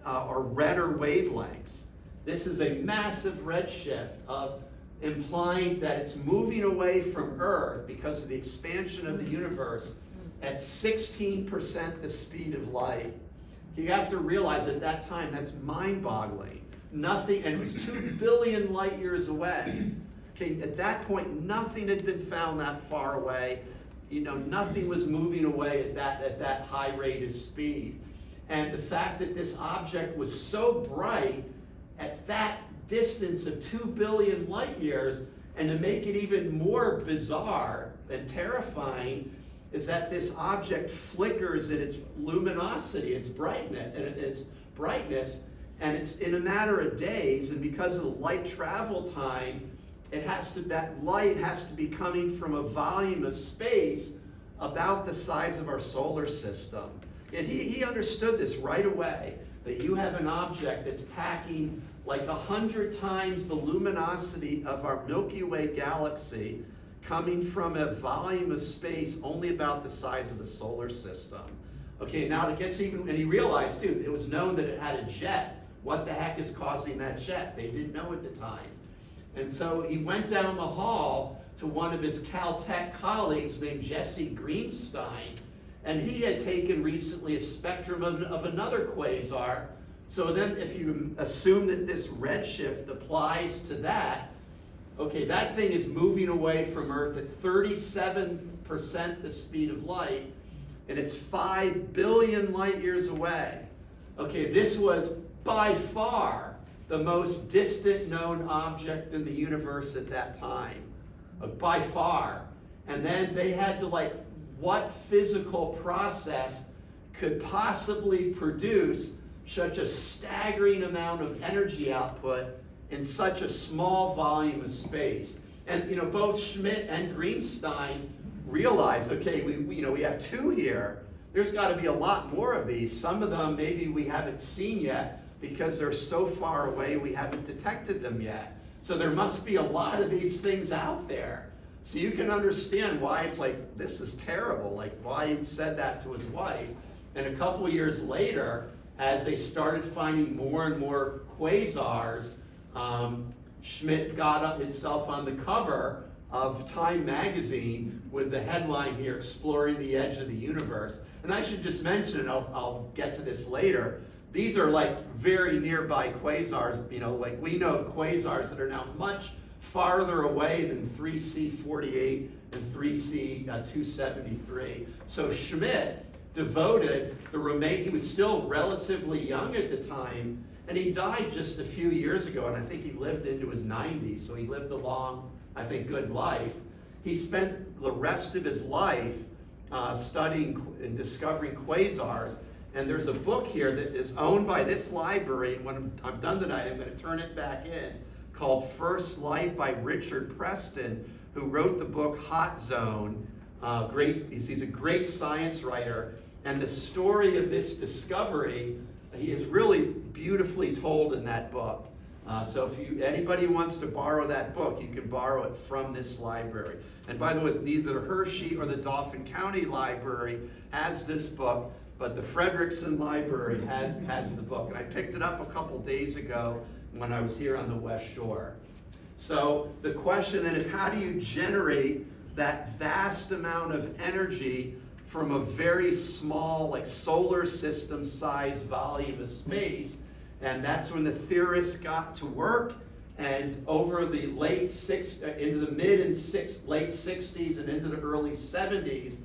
or redder wavelengths. This is a massive redshift of implying that it's moving away from Earth because of the expansion of the universe at 16% the speed of light. You have to realize at that time that's mind-boggling. Nothing, and it was 2 billion light years away. Okay, at that point, nothing had been found that far away. Nothing was moving away at that high rate of speed. And the fact that this object was so bright at that distance of 2 billion light years, and to make it even more bizarre and terrifying, is that this object flickers in its luminosity, its brightness, and it's in a matter of days, and because of the light travel time, that light has to be coming from a volume of space about the size of our solar system. And he understood this right away, that you have an object that's packing like 100 times the luminosity of our Milky Way galaxy, coming from a volume of space only about the size of the solar system. Okay, now it gets even, and he realized too, it was known that it had a jet. What the heck is causing that jet? They didn't know at the time. And so he went down the hall to one of his Caltech colleagues named Jesse Greenstein, and he had taken recently a spectrum of another quasar. So then if you assume that this redshift applies to that, okay, that thing is moving away from Earth at 37% the speed of light, and it's 5 billion light years away. Okay, this was by far the most distant known object in the universe at that time, by far. And then they had to what physical process could possibly produce such a staggering amount of energy output in such a small volume of space. And both Schmidt and Greenstein realized, okay, we have 2 here. There's got to be a lot more of these. Some of them maybe we haven't seen yet because they're so far away we haven't detected them yet. So there must be a lot of these things out there. So you can understand why it's like, this is terrible, why he said that to his wife. And a couple years later, as they started finding more and more quasars, Schmidt got himself on the cover of Time magazine with the headline here, Exploring the Edge of the Universe. And I should just mention, and I'll get to this later, these are very nearby quasars. We know of quasars that are now much farther away than 3C48 and 3C273. So Schmidt devoted he was still relatively young at the time, and he died just a few years ago, and I think he lived into his 90s, so he lived a long, I think, good life. He spent the rest of his life studying and discovering quasars, and there's a book here that is owned by this library, and when I'm done tonight, I'm going to turn it back in, called First Light by Richard Preston, who wrote the book Hot Zone. He's a great science writer, and the story of this discovery, he is really beautifully told in that book. So if anybody wants to borrow that book, you can borrow it from this library. And by the way, neither Hershey or the Dauphin County Library has this book, but the Fredricksen Library has the book. And I picked it up a couple days ago when I was here on the West Shore. So the question then is, how do you generate that vast amount of energy from a very small, like solar system size volume of space? And that's when the theorists got to work, and over the into the mid and late 60s and into the early 70s,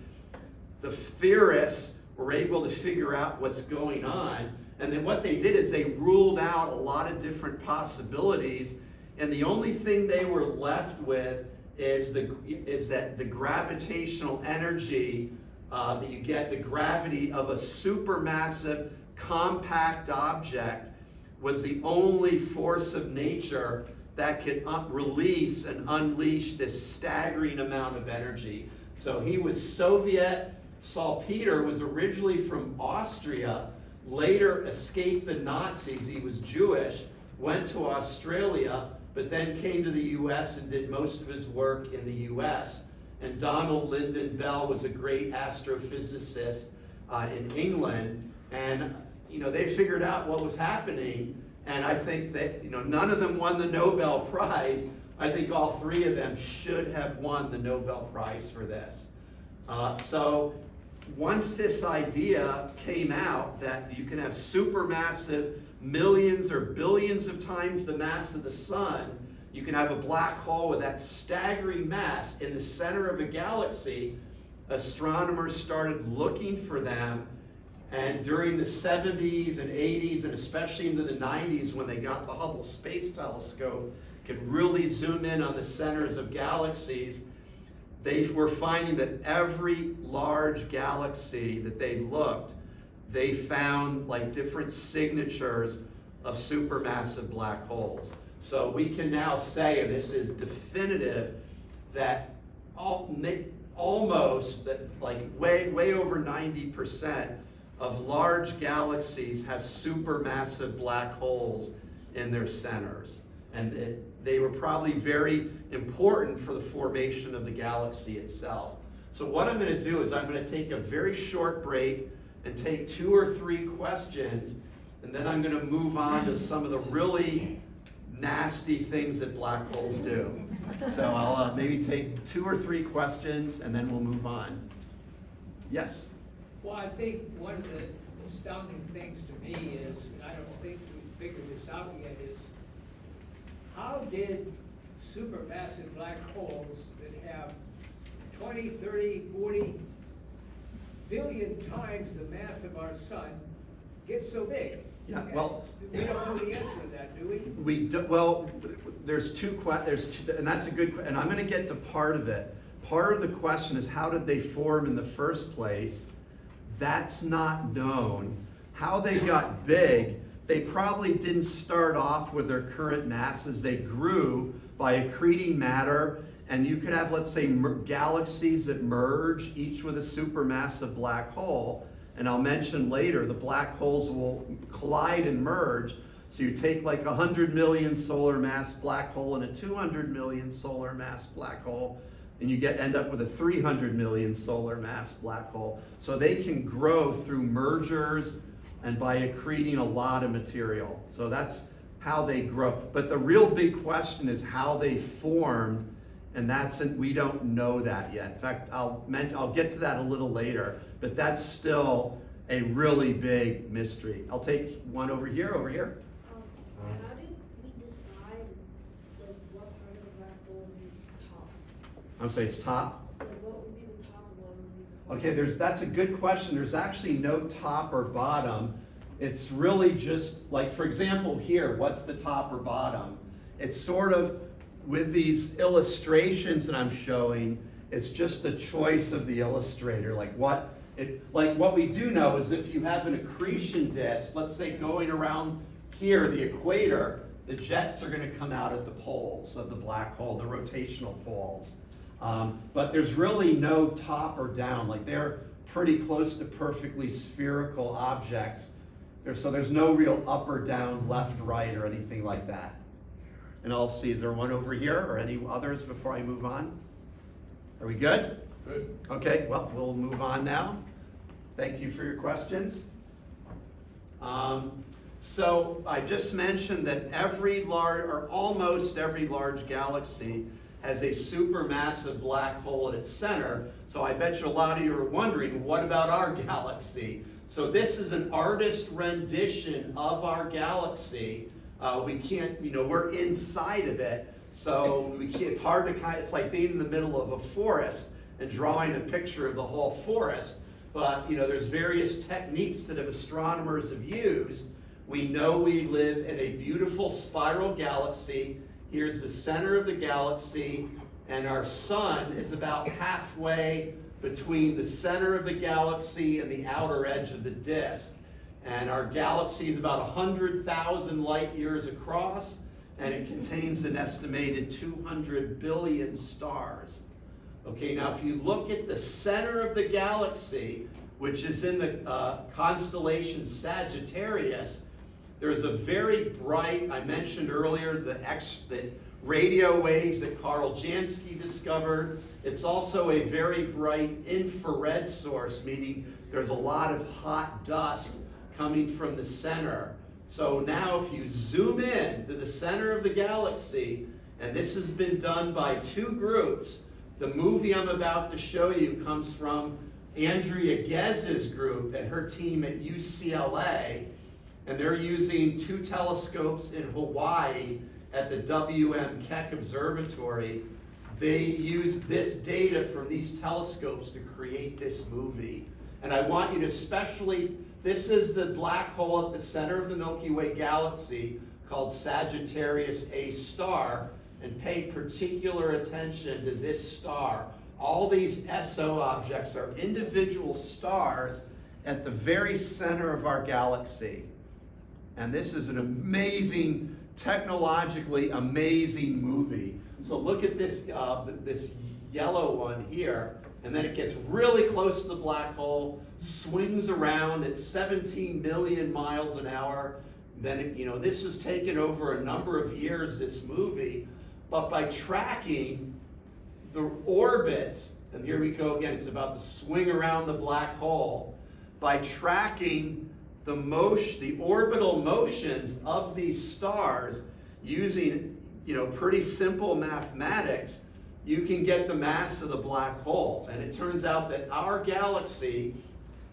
the theorists were able to figure out what's going on. And then what they did is they ruled out a lot of different possibilities, and the only thing they were left with is that the gravitational energy that you get, the gravity of a supermassive compact object, was the only force of nature that could release and unleash this staggering amount of energy. So he was Soviet. Salpeter was originally from Austria, later escaped the Nazis. He was Jewish, went to Australia, but then came to the US and did most of his work in the US. And Donald Lyndon Bell was a great astrophysicist in England. And they figured out what was happening, and I think that none of them won the Nobel Prize. I think all three of them should have won the Nobel Prize for this. So once this idea came out that you can have supermassive, millions or billions of times the mass of the sun, you can have a black hole with that staggering mass in the center of a galaxy, astronomers started looking for them. And during the 70s and 80s, and especially into the 90s, when they got the Hubble Space Telescope, could really zoom in on the centers of galaxies, they were finding that every large galaxy that they looked, they found like different signatures of supermassive black holes. So we can now say, and this is definitive, that almost, that like way over 90% of large galaxies have supermassive black holes in their centers. And they were probably very important for the formation of the galaxy itself. So what I'm going to do is I'm going to take a very short break and take 2 or 3 questions, and then I'm going to move on to some of the really nasty things that black holes do. So I'll maybe take 2 or 3 questions, and then we'll move on. Yes? Well, I think one of the astounding things to me is, and I don't think we've figured this out yet, is how did supermassive black holes that have 20, 30, 40 billion times the mass of our sun get so big? Yeah, And well, we don't know the answer to that, do we? we do, well, there's two, and that's a good, and I'm going to get to part of it. Part of the question is, how did they form in the first place? That's not known. How they got big, they probably didn't start off with their current masses. They grew by accreting matter, and you could have, let's say, galaxies that merge, each with a supermassive black hole. And I'll mention later, the black holes will collide and merge. So you take like 100 million solar mass black hole and a 200 million solar mass black hole, and you end up with a 300 million solar mass black hole. So they can grow through mergers and by accreting a lot of material. So that's how they grow. But the real big question is how they formed, and we don't know that yet. In fact, I'll get to that a little later, but that's still a really big mystery. I'll take one over here. How did we decide like what part of the black hole is top? I'm saying it's top. Like what would be the top and what would be the bottom? Okay, that's a good question. There's actually no top or bottom. It's really just like, for example, here, what's the top or bottom? It's sort of, with these illustrations that I'm showing, it's just the choice of the illustrator. Like what we do know is if you have an accretion disk, let's say going around here, the equator, the jets are going to come out at the poles of the black hole, the rotational poles. But there's really no top or down. Like they're pretty close to perfectly spherical objects. So there's no real up or down, left, right, or anything like that. And I'll see, is there one over here or any others before I move on? Are we good? Good. Okay, well, we'll move on now. Thank you for your questions. So I just mentioned that every large, or almost every large galaxy has a supermassive black hole at its center. So I bet you a lot of you are wondering, what about our galaxy? So this is an artist rendition of our galaxy. We can't, we're inside of it. So we can't, it's hard to it's like being in the middle of a forest and drawing a picture of the whole forest. But, there's various techniques that astronomers have used. We know we live in a beautiful spiral galaxy. Here's the center of the galaxy, and our sun is about halfway between the center of the galaxy and the outer edge of the disk. And our galaxy is about 100,000 light years across, and it contains an estimated 200 billion stars. Okay, now if you look at the center of the galaxy, which is in the constellation Sagittarius, there's a very bright, I mentioned earlier, the radio waves that Carl Jansky discovered. It's also a very bright infrared source, meaning there's a lot of hot dust coming from the center. So now if you zoom in to the center of the galaxy, and this has been done by two groups. The movie I'm about to show you comes from Andrea Gez's group and her team at UCLA, and they're using two telescopes in Hawaii at the W.M. Keck Observatory. They use this data from these telescopes to create this movie. And I want you to this is the black hole at the center of the Milky Way galaxy called Sagittarius A star, and pay particular attention to this star. All these SO objects are individual stars at the very center of our galaxy. And this is an amazing, technologically amazing movie. So look at this, this yellow one here, and then it gets really close to the black hole, swings around at 17 million miles an hour. Then this was taken over a number of years, this movie, but by tracking the orbits, and here we go again, it's about to swing around the black hole, by tracking the orbital motions of these stars using, pretty simple mathematics, you can get the mass of the black hole. And it turns out that our galaxy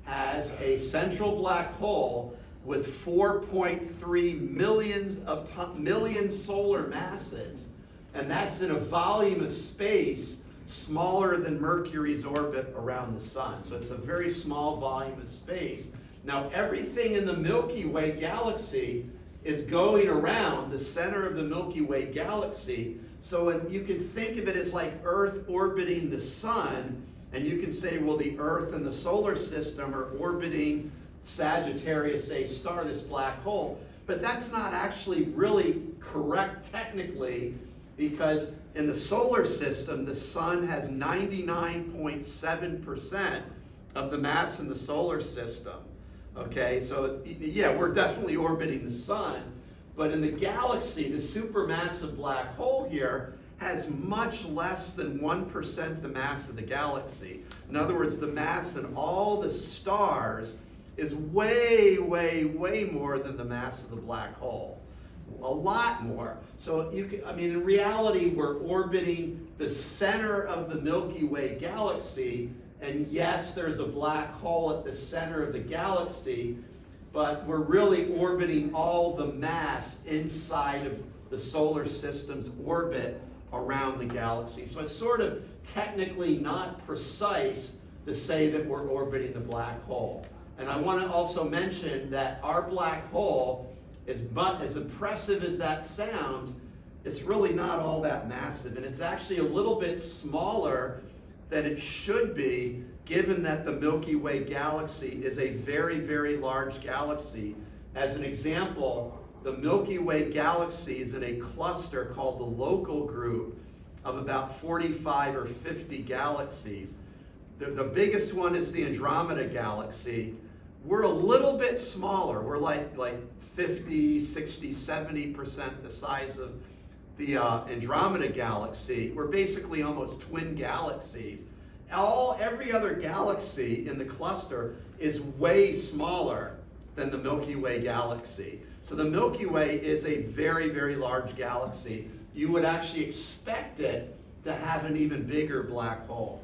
has a central black hole with 4.3 million solar masses. And that's in a volume of space smaller than Mercury's orbit around the sun. So it's a very small volume of space. Now, everything in the Milky Way galaxy is going around the center of the Milky Way galaxy. So you can think of it as like Earth orbiting the sun, and you can say, well, the Earth and the solar system are orbiting Sagittarius A star, this black hole. But that's not actually really correct technically, because in the solar system, the sun has 99.7% of the mass in the solar system. Okay, so we're definitely orbiting the sun, but in the galaxy, the supermassive black hole here has much less than 1% the mass of the galaxy. In other words, the mass in all the stars is way, way, way more than the mass of the black hole. A lot more. So in reality, we're orbiting the center of the Milky Way galaxy. And yes, there's a black hole at the center of the galaxy, but we're really orbiting all the mass inside of the solar system's orbit around the galaxy. So it's sort of technically not precise to say that we're orbiting the black hole. And I want to also mention that our black hole, as impressive as that sounds, it's really not all that massive. And it's actually a little bit smaller than it should be, given that the Milky Way galaxy is a very, very large galaxy. As an example, the Milky Way galaxy is in a cluster called the local group of about 45 or 50 galaxies. The biggest one is the Andromeda galaxy. We're a little bit smaller. We're like 50, 60, 70% the size of the Andromeda galaxy, we're basically almost twin galaxies. Every other galaxy in the cluster is way smaller than the Milky Way galaxy. So the Milky Way is a very, very large galaxy. You would actually expect it to have an even bigger black hole.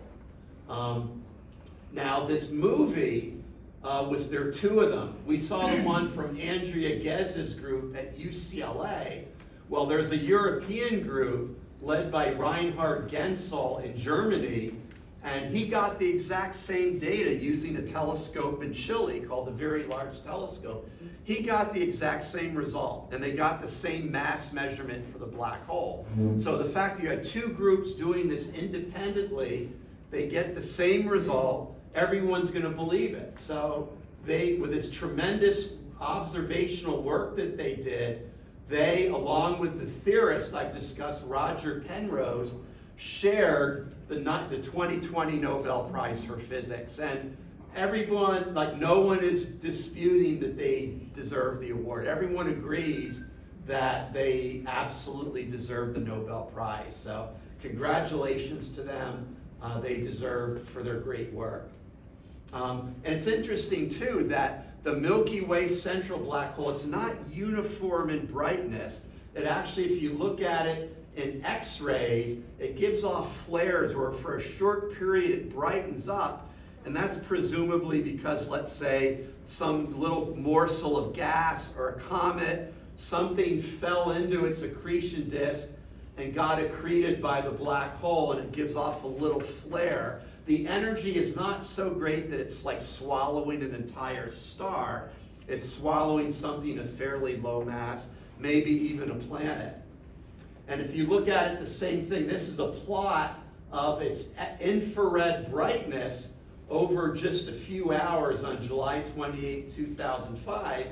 Now this movie, there are two of them. We saw the one from Andrea Gez's group at UCLA. Well, there's a European group led by Reinhard Genzel in Germany, and he got the exact same data using a telescope in Chile called the Very Large Telescope. He got the exact same result, and they got the same mass measurement for the black hole. So the fact that you had two groups doing this independently, they get the same result, everyone's going to believe it. So they, with this tremendous observational work that they did, they, along with the theorist I've discussed, Roger Penrose, shared the 2020 Nobel Prize for Physics. And everyone, like no one is disputing that they deserve the award. Everyone agrees that they absolutely deserve the Nobel Prize. So congratulations to them. They deserved for their great work. And it's interesting too that the Milky Way central black hole, it's not uniform in brightness. It actually, if you look at it in X-rays, it gives off flares where for a short period it brightens up, and that's presumably because, let's say, some little morsel of gas or a comet, something fell into its accretion disk and got accreted by the black hole, and it gives off a little flare. The energy is not so great that it's like swallowing an entire star. It's swallowing something of fairly low mass, maybe even a planet. And if you look at it, the same thing. This is a plot of its infrared brightness over just a few hours on July 28, 2005.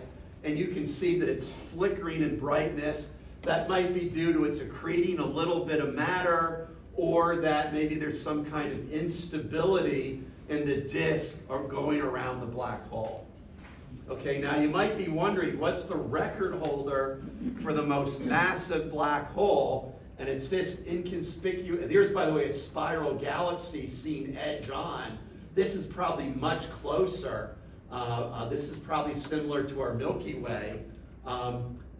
And you can see that it's flickering in brightness. That might be due to its accreting a little bit of matter, or that maybe there's some kind of instability in the disk or going around the black hole. Okay, now you might be wondering, what's the record holder for the most massive black hole? And it's this inconspicuous, here's by the way a spiral galaxy seen edge on. This is probably much closer. This is probably similar to our Milky Way.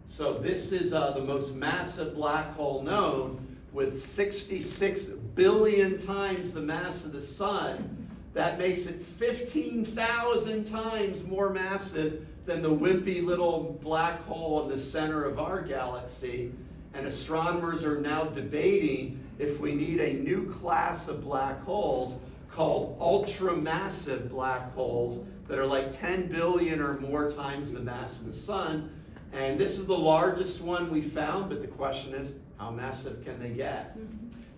So this is the most massive black hole known, with 66 billion times the mass of the sun. That makes it 15,000 times more massive than the wimpy little black hole in the center of our galaxy. And astronomers are now debating if we need a new class of black holes called ultramassive black holes that are like 10 billion or more times the mass of the sun. And this is the largest one we found, but the question is, how massive can they get?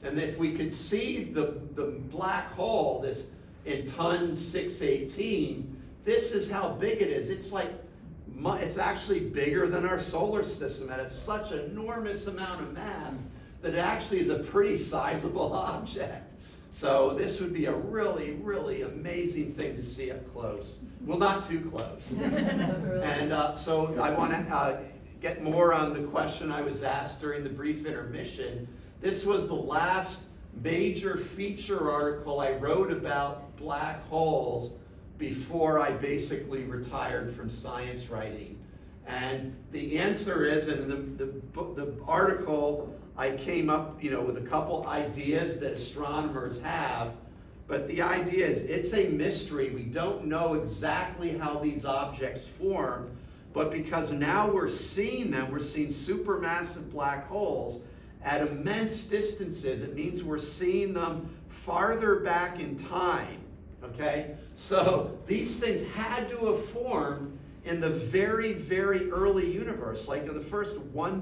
And if we could see the black hole, this in ton 618, this is how big it is. It's like, it's actually bigger than our solar system, and it's such an enormous amount of mass that it actually is a pretty sizable object. So this would be a really, really amazing thing to see up close. Well, not too close. And so I want to get more on the question I was asked during the brief intermission. This was the last major feature article I wrote about black holes before I basically retired from science writing. And the answer is, in the article, I came up, with a couple ideas that astronomers have, but the idea is it's a mystery. We don't know exactly how these objects form, but because now we're seeing them, we're seeing supermassive black holes at immense distances. It means we're seeing them farther back in time, okay? So these things had to have formed in the very, very early universe, like in the first 1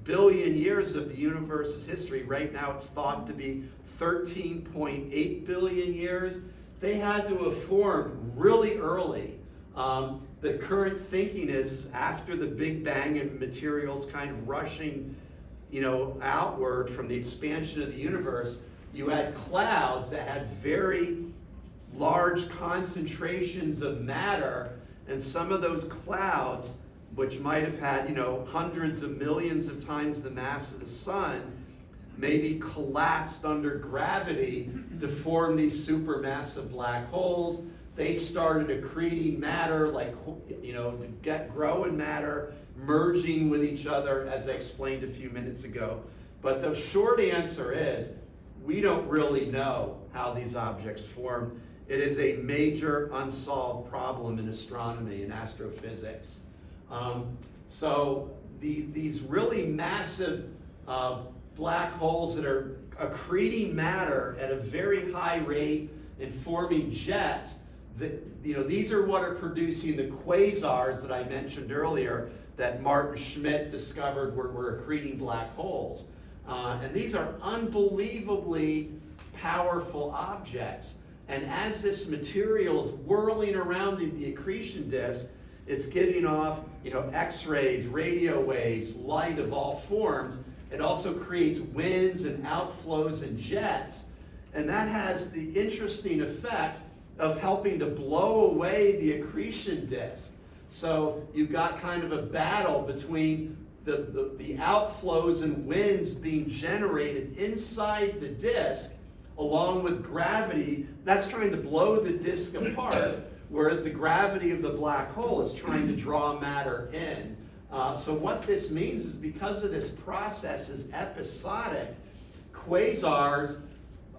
billion years of the universe's history. Right now it's thought to be 13.8 billion years. They had to have formed really early. The current thinking is after the Big Bang and materials kind of rushing outward from the expansion of the universe, you had clouds that had very large concentrations of matter, and some of those clouds which might have had, hundreds of millions of times the mass of the sun, maybe collapsed under gravity to form these supermassive black holes. They started accreting matter, growing matter, merging with each other, as I explained a few minutes ago. But the short answer is, we don't really know how these objects formed. It is a major unsolved problem in astronomy and astrophysics. So these really massive black holes that are accreting matter at a very high rate and forming jets, these are what are producing the quasars that I mentioned earlier that Martin Schmidt discovered were accreting black holes. And these are unbelievably powerful objects. And as this material is whirling around the accretion disk, it's giving off, X-rays, radio waves, light of all forms. It also creates winds and outflows and jets. And that has the interesting effect of helping to blow away the accretion disk. So you've got kind of a battle between the outflows and winds being generated inside the disk, along with gravity that's trying to blow the disk apart, whereas the gravity of the black hole is trying to draw matter in. So what this means is, because of this process is episodic, quasars,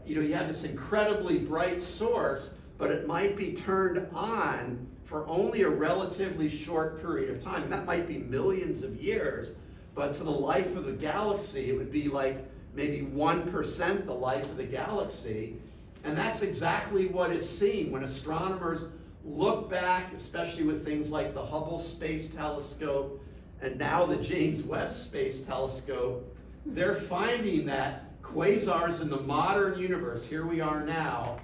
you have this incredibly bright source, but it might be turned on for only a relatively short period of time. And that might be millions of years, but to the life of the galaxy, it would be like maybe 1% the life of the galaxy. And that's exactly what is seen when astronomers look back, especially with things like the Hubble Space Telescope and now the James Webb Space Telescope. They're finding that quasars in the modern universe, here we are now,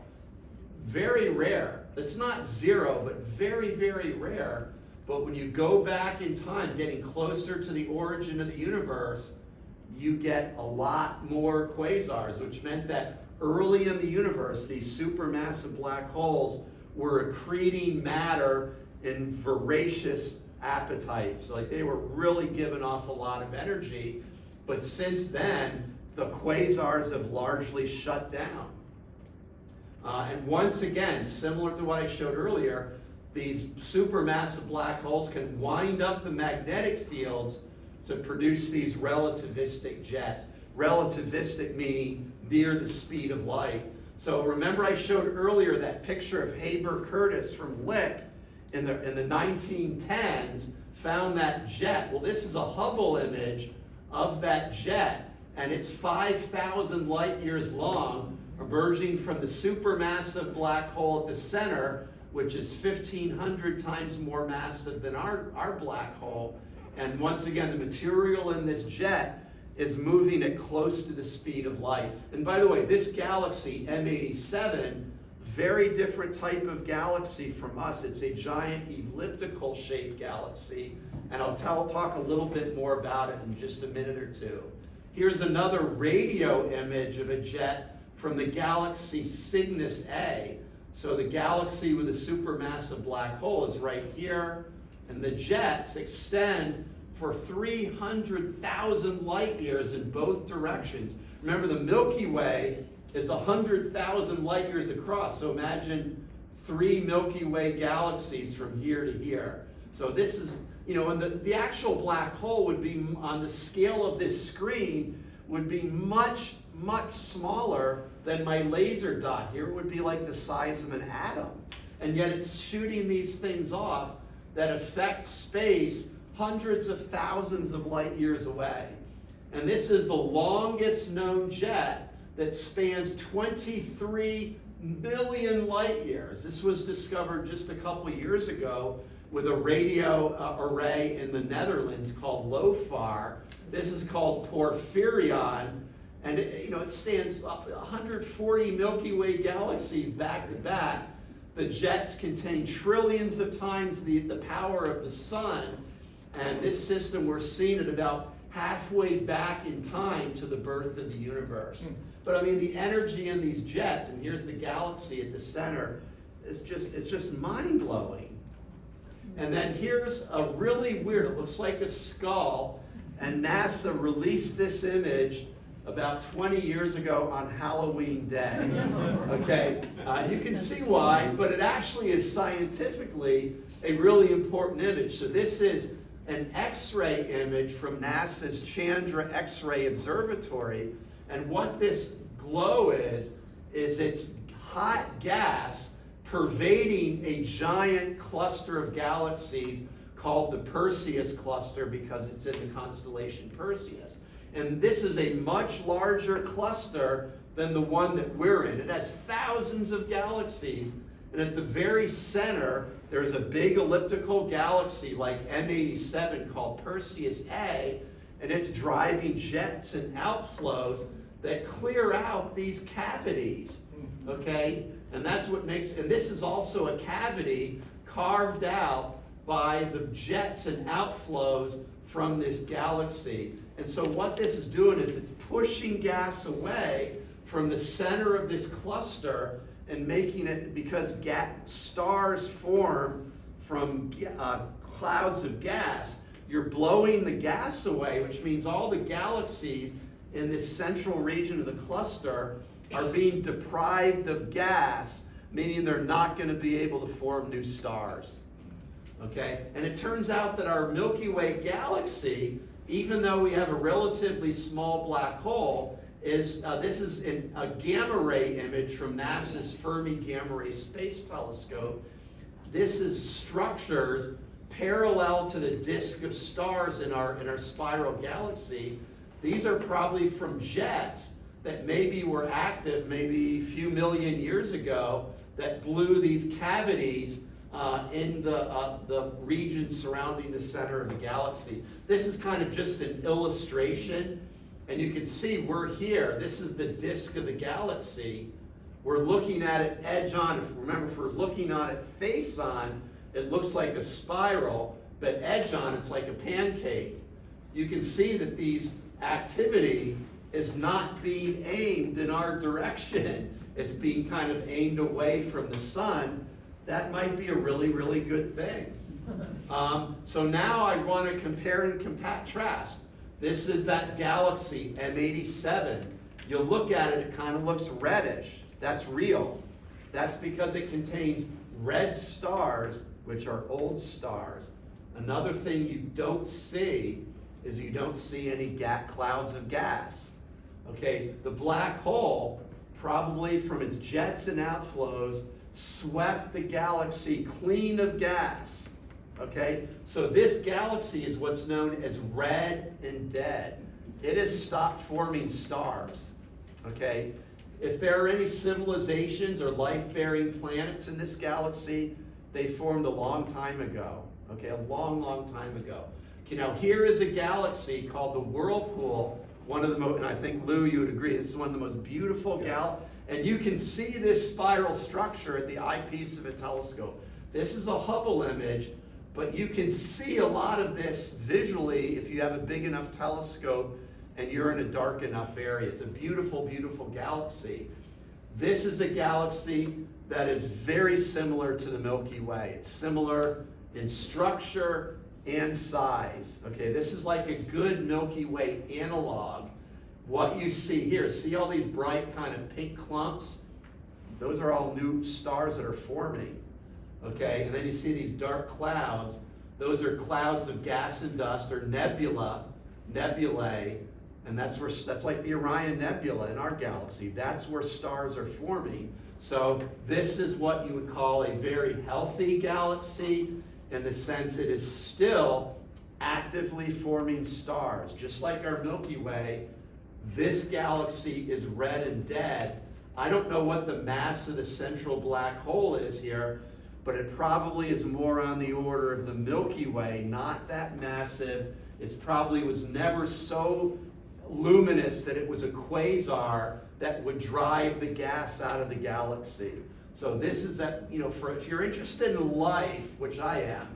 very rare. It's not zero, but very, very rare. But when you go back in time, getting closer to the origin of the universe, you get a lot more quasars, which meant that early in the universe, these supermassive black holes were accreting matter in voracious appetites. Like, they were really giving off a lot of energy. But since then, the quasars have largely shut down. And once again, similar to what I showed earlier, these supermassive black holes can wind up the magnetic fields to produce these relativistic jets. Relativistic meaning near the speed of light. So remember, I showed earlier that picture of Haber Curtis from Lick in the 1910s, found that jet. Well, this is a Hubble image of that jet, and it's 5,000 light years long, emerging from the supermassive black hole at the center, which is 1,500 times more massive than our black hole. And once again, the material in this jet is moving at close to the speed of light. And by the way, this galaxy, M87, very different type of galaxy from us. It's a giant elliptical shaped galaxy. And I'll talk a little bit more about it in just a minute or two. Here's another radio image of a jet from the galaxy Cygnus A. So the galaxy with a supermassive black hole is right here, and the jets extend for 300,000 light years in both directions. Remember, the Milky Way is 100,000 light years across, so imagine 3 Milky Way galaxies from here to here. So this is, and the actual black hole would be, on the scale of this screen, would be much, much smaller than my laser dot. Here it would be like the size of an atom. And yet it's shooting these things off that affect space hundreds of thousands of light years away. And this is the longest known jet that spans 23 million light years. This was discovered just a couple years ago with a radio array in the Netherlands called LOFAR. This is called Porphyrion. And it stands 140 Milky Way galaxies back to back. The jets contain trillions of times the power of the sun. And this system, we're seeing it about halfway back in time to the birth of the universe. But I mean, the energy in these jets, and here's the galaxy at the center, it's just mind-blowing. And then here's a really weird, it looks like a skull, and NASA released this image about 20 years ago on Halloween Day. Okay, you can see why, but it actually is scientifically a really important image. So this is an X-ray image from NASA's Chandra X-ray Observatory, and what this glow is it's hot gas pervading a giant cluster of galaxies called the Perseus cluster because it's in the constellation Perseus. And this is a much larger cluster than the one that we're in. It has thousands of galaxies, and at the very center, there's a big elliptical galaxy like M87 called Perseus A, and it's driving jets and outflows that clear out these cavities, okay? And that's what makes, and this is also a cavity carved out by the jets and outflows from this galaxy. And so what this is doing is it's pushing gas away from the center of this cluster and making it, because stars form from clouds of gas, you're blowing the gas away, which means all the galaxies in this central region of the cluster are being deprived of gas, meaning they're not going to be able to form new stars. Okay? And it turns out that our Milky Way galaxy, even though we have a relatively small black hole, this is a gamma ray image from NASA's Fermi Gamma Ray Space Telescope. This is structures parallel to the disk of stars in our spiral galaxy. These are probably from jets that maybe were active maybe a few million years ago that blew these cavities in the region surrounding the center of the galaxy. This is kind of just an illustration, and you can see we're here. This is the disk of the galaxy. We're looking at it edge on. If we're looking on it face on, it looks like a spiral, but edge on, it's like a pancake. You can see that these activity is not being aimed in our direction. It's being kind of aimed away from the sun. That might be a really, really good thing. So now I want to compare and contrast. This is that galaxy, M87. You'll look at it, it kind of looks reddish. That's real. That's because it contains red stars, which are old stars. Another thing you don't see is you don't see any clouds of gas. Okay, the black hole, probably from its jets and outflows, swept the galaxy clean of gas. Okay, so this galaxy is what's known as red and dead. It has stopped forming stars. Okay, if there are any civilizations or life-bearing planets in this galaxy, they formed a long time ago. Okay, a long, long time ago. Okay, now here is a galaxy called the Whirlpool. One of the most, and I think Lou, you would agree, this is one of the most beautiful galaxies. And you can see this spiral structure at the eyepiece of a telescope. This is a Hubble image, but you can see a lot of this visually if you have a big enough telescope and you're in a dark enough area. It's a beautiful, beautiful galaxy. This is a galaxy that is very similar to the Milky Way. It's similar in structure and size. Okay, this is like a good Milky Way analog. What you see here, see all these bright kind of pink clumps? Those are all new stars that are forming. Okay, and then you see these dark clouds. Those are clouds of gas and dust, or nebulae, and that's like the Orion Nebula in our galaxy. That's where stars are forming. So this is what you would call a very healthy galaxy, in the sense it is still actively forming stars. Just like our Milky Way, this galaxy is red and dead. I don't know what the mass of the central black hole is here, but it probably is more on the order of the Milky Way, not that massive. It probably was never so luminous that it was a quasar that would drive the gas out of the galaxy. So this is that, if you're interested in life, which I am,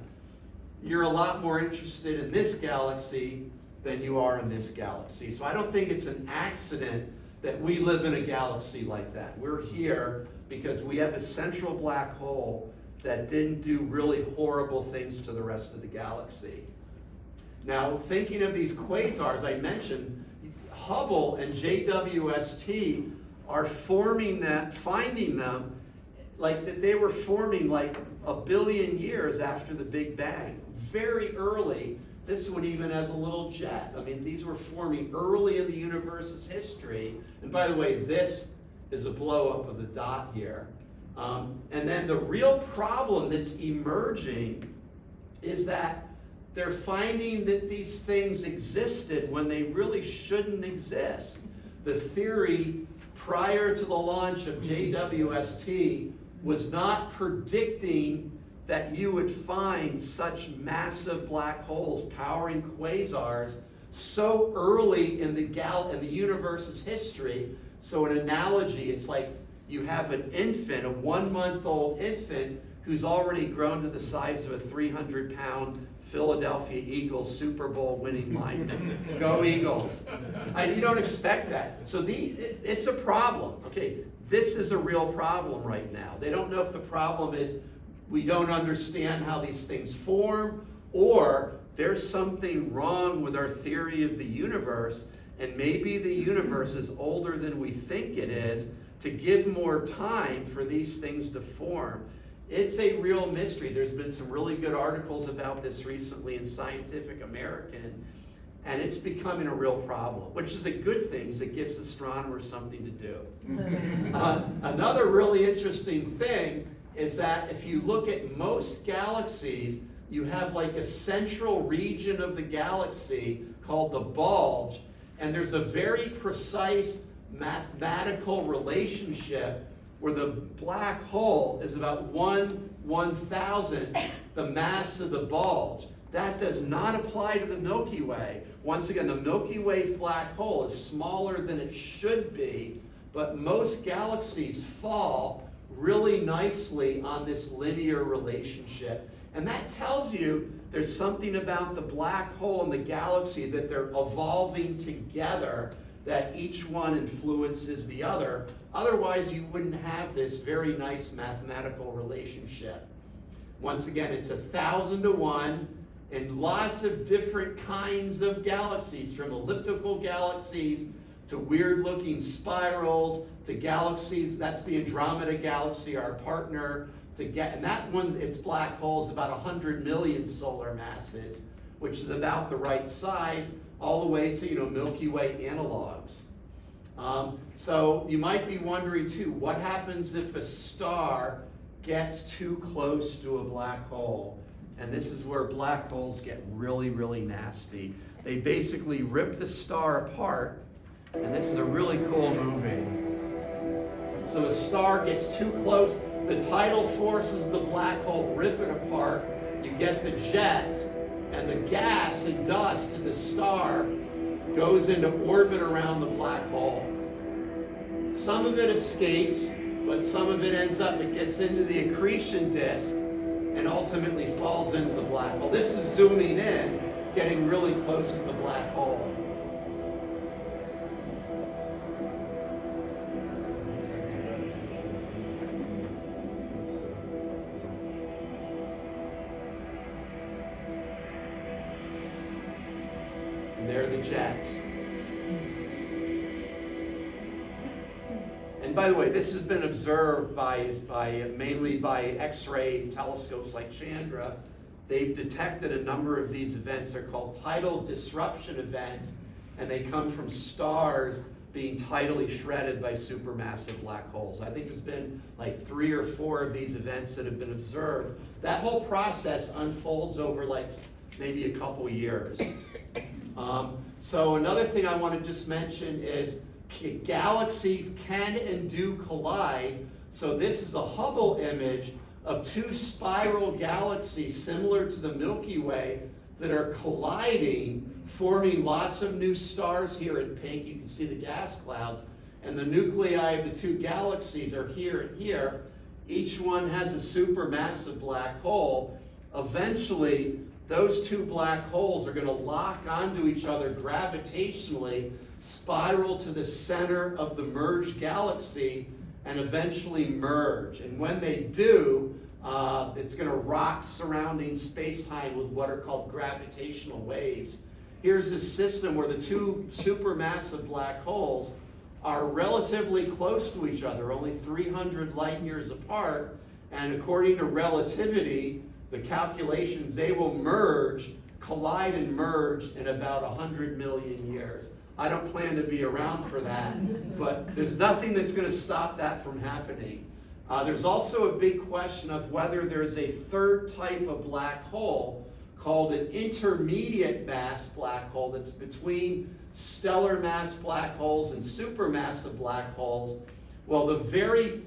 you're a lot more interested in this galaxy than you are in this galaxy. So I don't think it's an accident that we live in a galaxy like that. We're here because we have a central black hole that didn't do really horrible things to the rest of the galaxy. Now, thinking of these quasars, I mentioned, Hubble and JWST are finding them, like that they were forming like 1 billion years after the Big Bang, very early. This one even has a little jet. I mean, these were forming early in the universe's history. And by the way, this is a blow up of the dot here. And then the real problem that's emerging is that they're finding that these things existed when they really shouldn't exist. The theory prior to the launch of JWST was not predicting that you would find such massive black holes powering quasars so early in the universe's history. So an analogy, it's like you have an infant, a 1-month-old infant, who's already grown to the size of a 300-pound Philadelphia Eagles Super Bowl winning lineman. Go Eagles. You don't expect that. So it's a problem. Okay, this is a real problem right now. They don't know if the problem is we don't understand how these things form, or there's something wrong with our theory of the universe, and maybe the universe is older than we think it is, to give more time for these things to form. It's a real mystery. There's been some really good articles about this recently in Scientific American, and it's becoming a real problem, which is a good thing because it gives astronomers something to do. Another really interesting thing is that if you look at most galaxies, you have like a central region of the galaxy called the bulge, and there's a very precise mathematical relationship where the black hole is about 1/1000 the mass of the bulge. That does not apply to the Milky Way. Once again, the Milky Way's black hole is smaller than it should be, but most galaxies fall really nicely on this linear relationship. And that tells you there's something about the black hole and the galaxy, that they're evolving together, that each one influences the other. Otherwise, you wouldn't have this very nice mathematical relationship. Once again, it's 1,000 to 1, and lots of different kinds of galaxies, from elliptical galaxies to weird-looking spirals to galaxies. That's the Andromeda Galaxy, our partner. And that one's, its black hole is about 100 million solar masses, which is about the right size, all the way to Milky Way analogs. So you might be wondering too, what happens if a star gets too close to a black hole? And this is where black holes get really, really nasty. They basically rip the star apart, and this is a really cool movie. So a star gets too close, the tidal forces the black hole rip it apart, you get the jets, and the gas and dust in the star goes into orbit around the black hole. Some of it escapes, but some of it it gets into the accretion disk and ultimately falls into the black hole. This is zooming in, getting really close to the black hole. And there are the jets. And by the way, this has been observed mainly by X-ray telescopes like Chandra. They've detected a number of these events. They're called tidal disruption events, and they come from stars being tidally shredded by supermassive black holes. I think there's been like 3 or 4 of these events that have been observed. That whole process unfolds over like maybe a couple years. So another thing I want to just mention is galaxies can and do collide. So this is a Hubble image of 2 spiral galaxies similar to the Milky Way that are colliding, forming lots of new stars here in pink. You can see the gas clouds. And the nuclei of the 2 galaxies are here and here. Each one has a supermassive black hole. Eventually, those 2 black holes are going to lock onto each other gravitationally, spiral to the center of the merged galaxy, and eventually merge. And when they do, It's going to rock surrounding space-time with what are called gravitational waves. Here's a system where the two supermassive black holes are relatively close to each other, only 300 light years apart, and according to relativity, the calculations, they will merge, collide and merge in about 100 million years. I don't plan to be around for that, but there's nothing that's going to stop that from happening. There's also a big question of whether there's a third type of black hole called an intermediate mass black hole that's between stellar mass black holes and supermassive black holes. Well, the very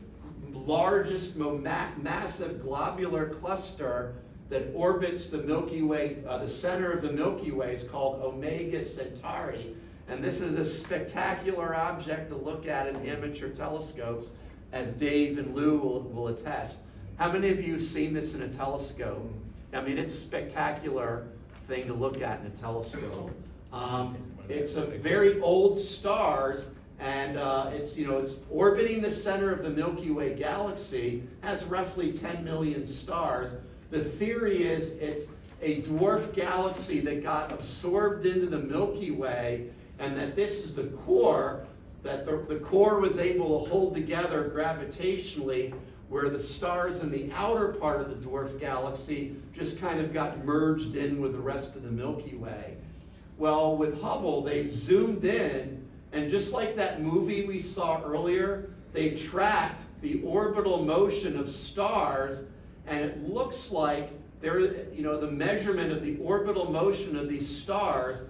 largest massive globular cluster that orbits the Milky Way, the center of the Milky Way, is called Omega Centauri. And this is a spectacular object to look at in amateur telescopes, as Dave and Lou will attest. How many of you have seen this in a telescope? I mean, it's a spectacular thing to look at in a telescope. It's a very old stars, and it's orbiting the center of the Milky Way galaxy, has roughly 10 million stars. The theory is it's a dwarf galaxy that got absorbed into the Milky Way, and that this is the core, that the core was able to hold together gravitationally, where the stars in the outer part of the dwarf galaxy just kind of got merged in with the rest of the Milky Way. Well, with Hubble, they've zoomed in, and just like that movie we saw earlier, they've tracked the orbital motion of stars, and it looks like the measurement of the orbital motion of these stars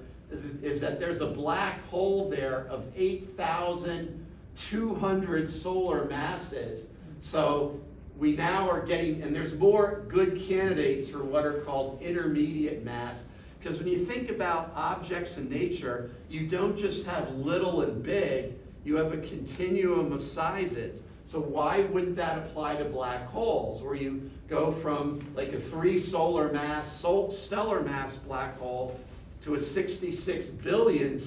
is that there's a black hole there of 8,200 solar masses. So we now are getting, and there's more good candidates for what are called intermediate mass. Because when you think about objects in nature, you don't just have little and big, you have a continuum of sizes. So why wouldn't that apply to black holes, where you go from like a 3 solar mass, stellar mass black hole to a 66 billion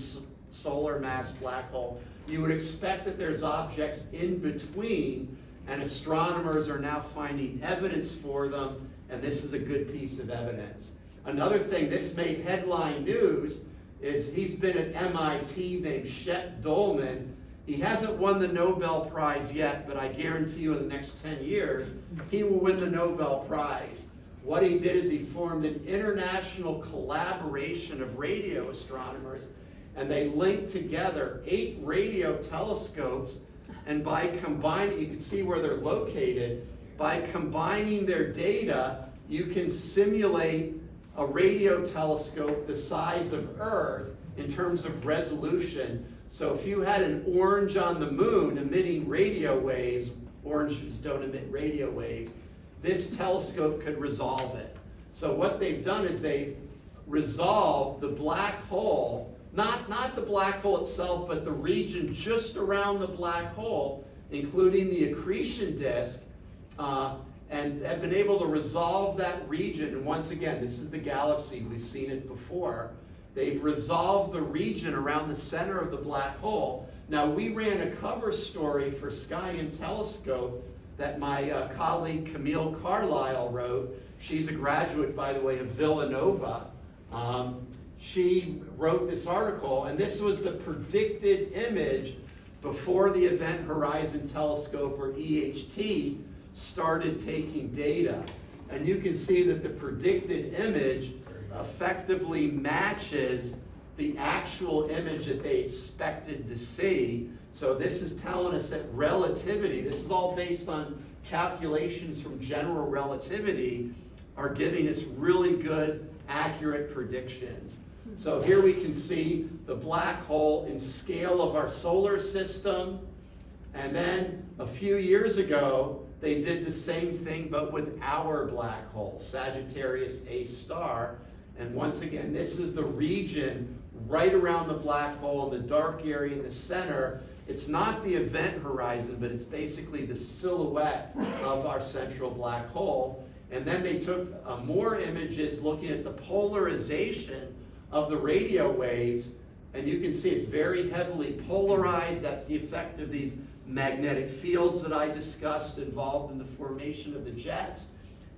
solar mass black hole? You would expect that there's objects in between, and astronomers are now finding evidence for them, and this is a good piece of evidence. Another thing, this made headline news, is he's been at MIT named Chet Dolman. He hasn't won the Nobel Prize yet, but I guarantee you in the next 10 years, he will win the Nobel Prize. What he did is he formed an international collaboration of radio astronomers, and they linked together 8 radio telescopes, and by combining, you can see where they're located, by combining their data, you can simulate a radio telescope the size of Earth in terms of resolution. So if you had an orange on the moon emitting radio waves, oranges don't emit radio waves, this telescope could resolve it. So what they've done is they've resolved the black hole, not the black hole itself, but the region just around the black hole, including the accretion disk, and have been able to resolve that region. And once again, this is the galaxy, we've seen it before. They've resolved the region around the center of the black hole. Now, we ran a cover story for Sky and Telescope that my colleague Camille Carlisle wrote. She's a graduate, by the way, of Villanova. She wrote this article, and this was the predicted image before the Event Horizon Telescope, or EHT, started taking data. And you can see that the predicted image effectively matches the actual image that they expected to see. So this is telling us that relativity, this is all based on calculations from general relativity, are giving us really good, accurate predictions. So here we can see the black hole in scale of our solar system. And then a few years ago, they did the same thing, but with our black hole, Sagittarius A star. And once again, this is the region right around the black hole, in the dark area in the center. It's not the event horizon, but it's basically the silhouette of our central black hole. And then they took more images looking at the polarization of the radio waves, and you can see it's very heavily polarized. That's the effect of these magnetic fields that I discussed involved in the formation of the jets.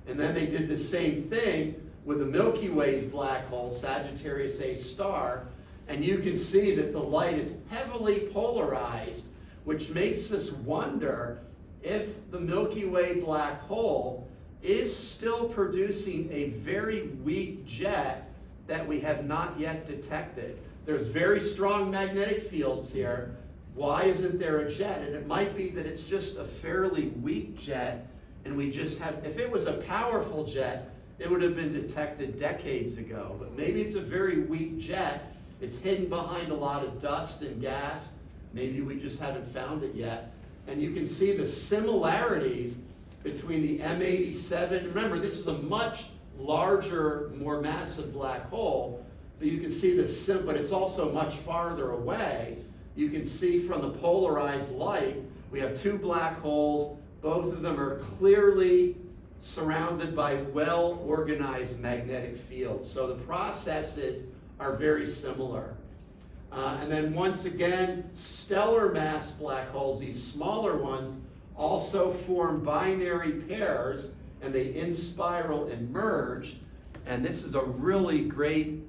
And then they did the same thing with the Milky Way's black hole, Sagittarius A star, and you can see that the light is heavily polarized, which makes us wonder if the Milky Way black hole is still producing a very weak jet that we have not yet detected. There's very strong magnetic fields here. Why isn't there a jet? And it might be that it's just a fairly weak jet, and we just have, if it was a powerful jet, it would have been detected decades ago. But maybe it's a very weak jet. It's hidden behind a lot of dust and gas. Maybe we just haven't found it yet. And you can see the similarities between the M87. Remember, this is a much larger, more massive black hole, but you can see but it's also much farther away. You can see from the polarized light, we have two black holes. Both of them are clearly surrounded by well-organized magnetic fields. So the processes are very similar. And then once again, stellar mass black holes, these smaller ones, also form binary pairs, and they in-spiral and merge. And this is a really great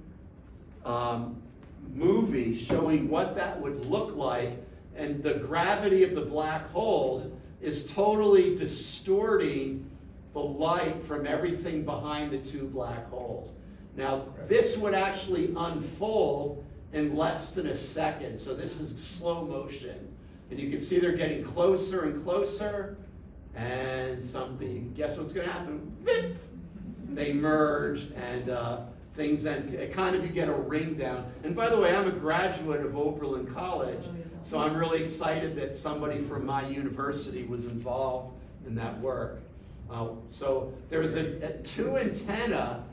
movie showing what that would look like. And the gravity of the black holes is totally distorting the light from everything behind the two black holes. Now, this would actually unfold in less than a second. So this is slow motion. And you can see they're getting closer and closer. And guess what's going to happen? Vip! They merge, and things then, you get a ring down. And by the way, I'm a graduate of Oberlin College, so I'm really excited that somebody from my university was involved in that work. So there's two antenna,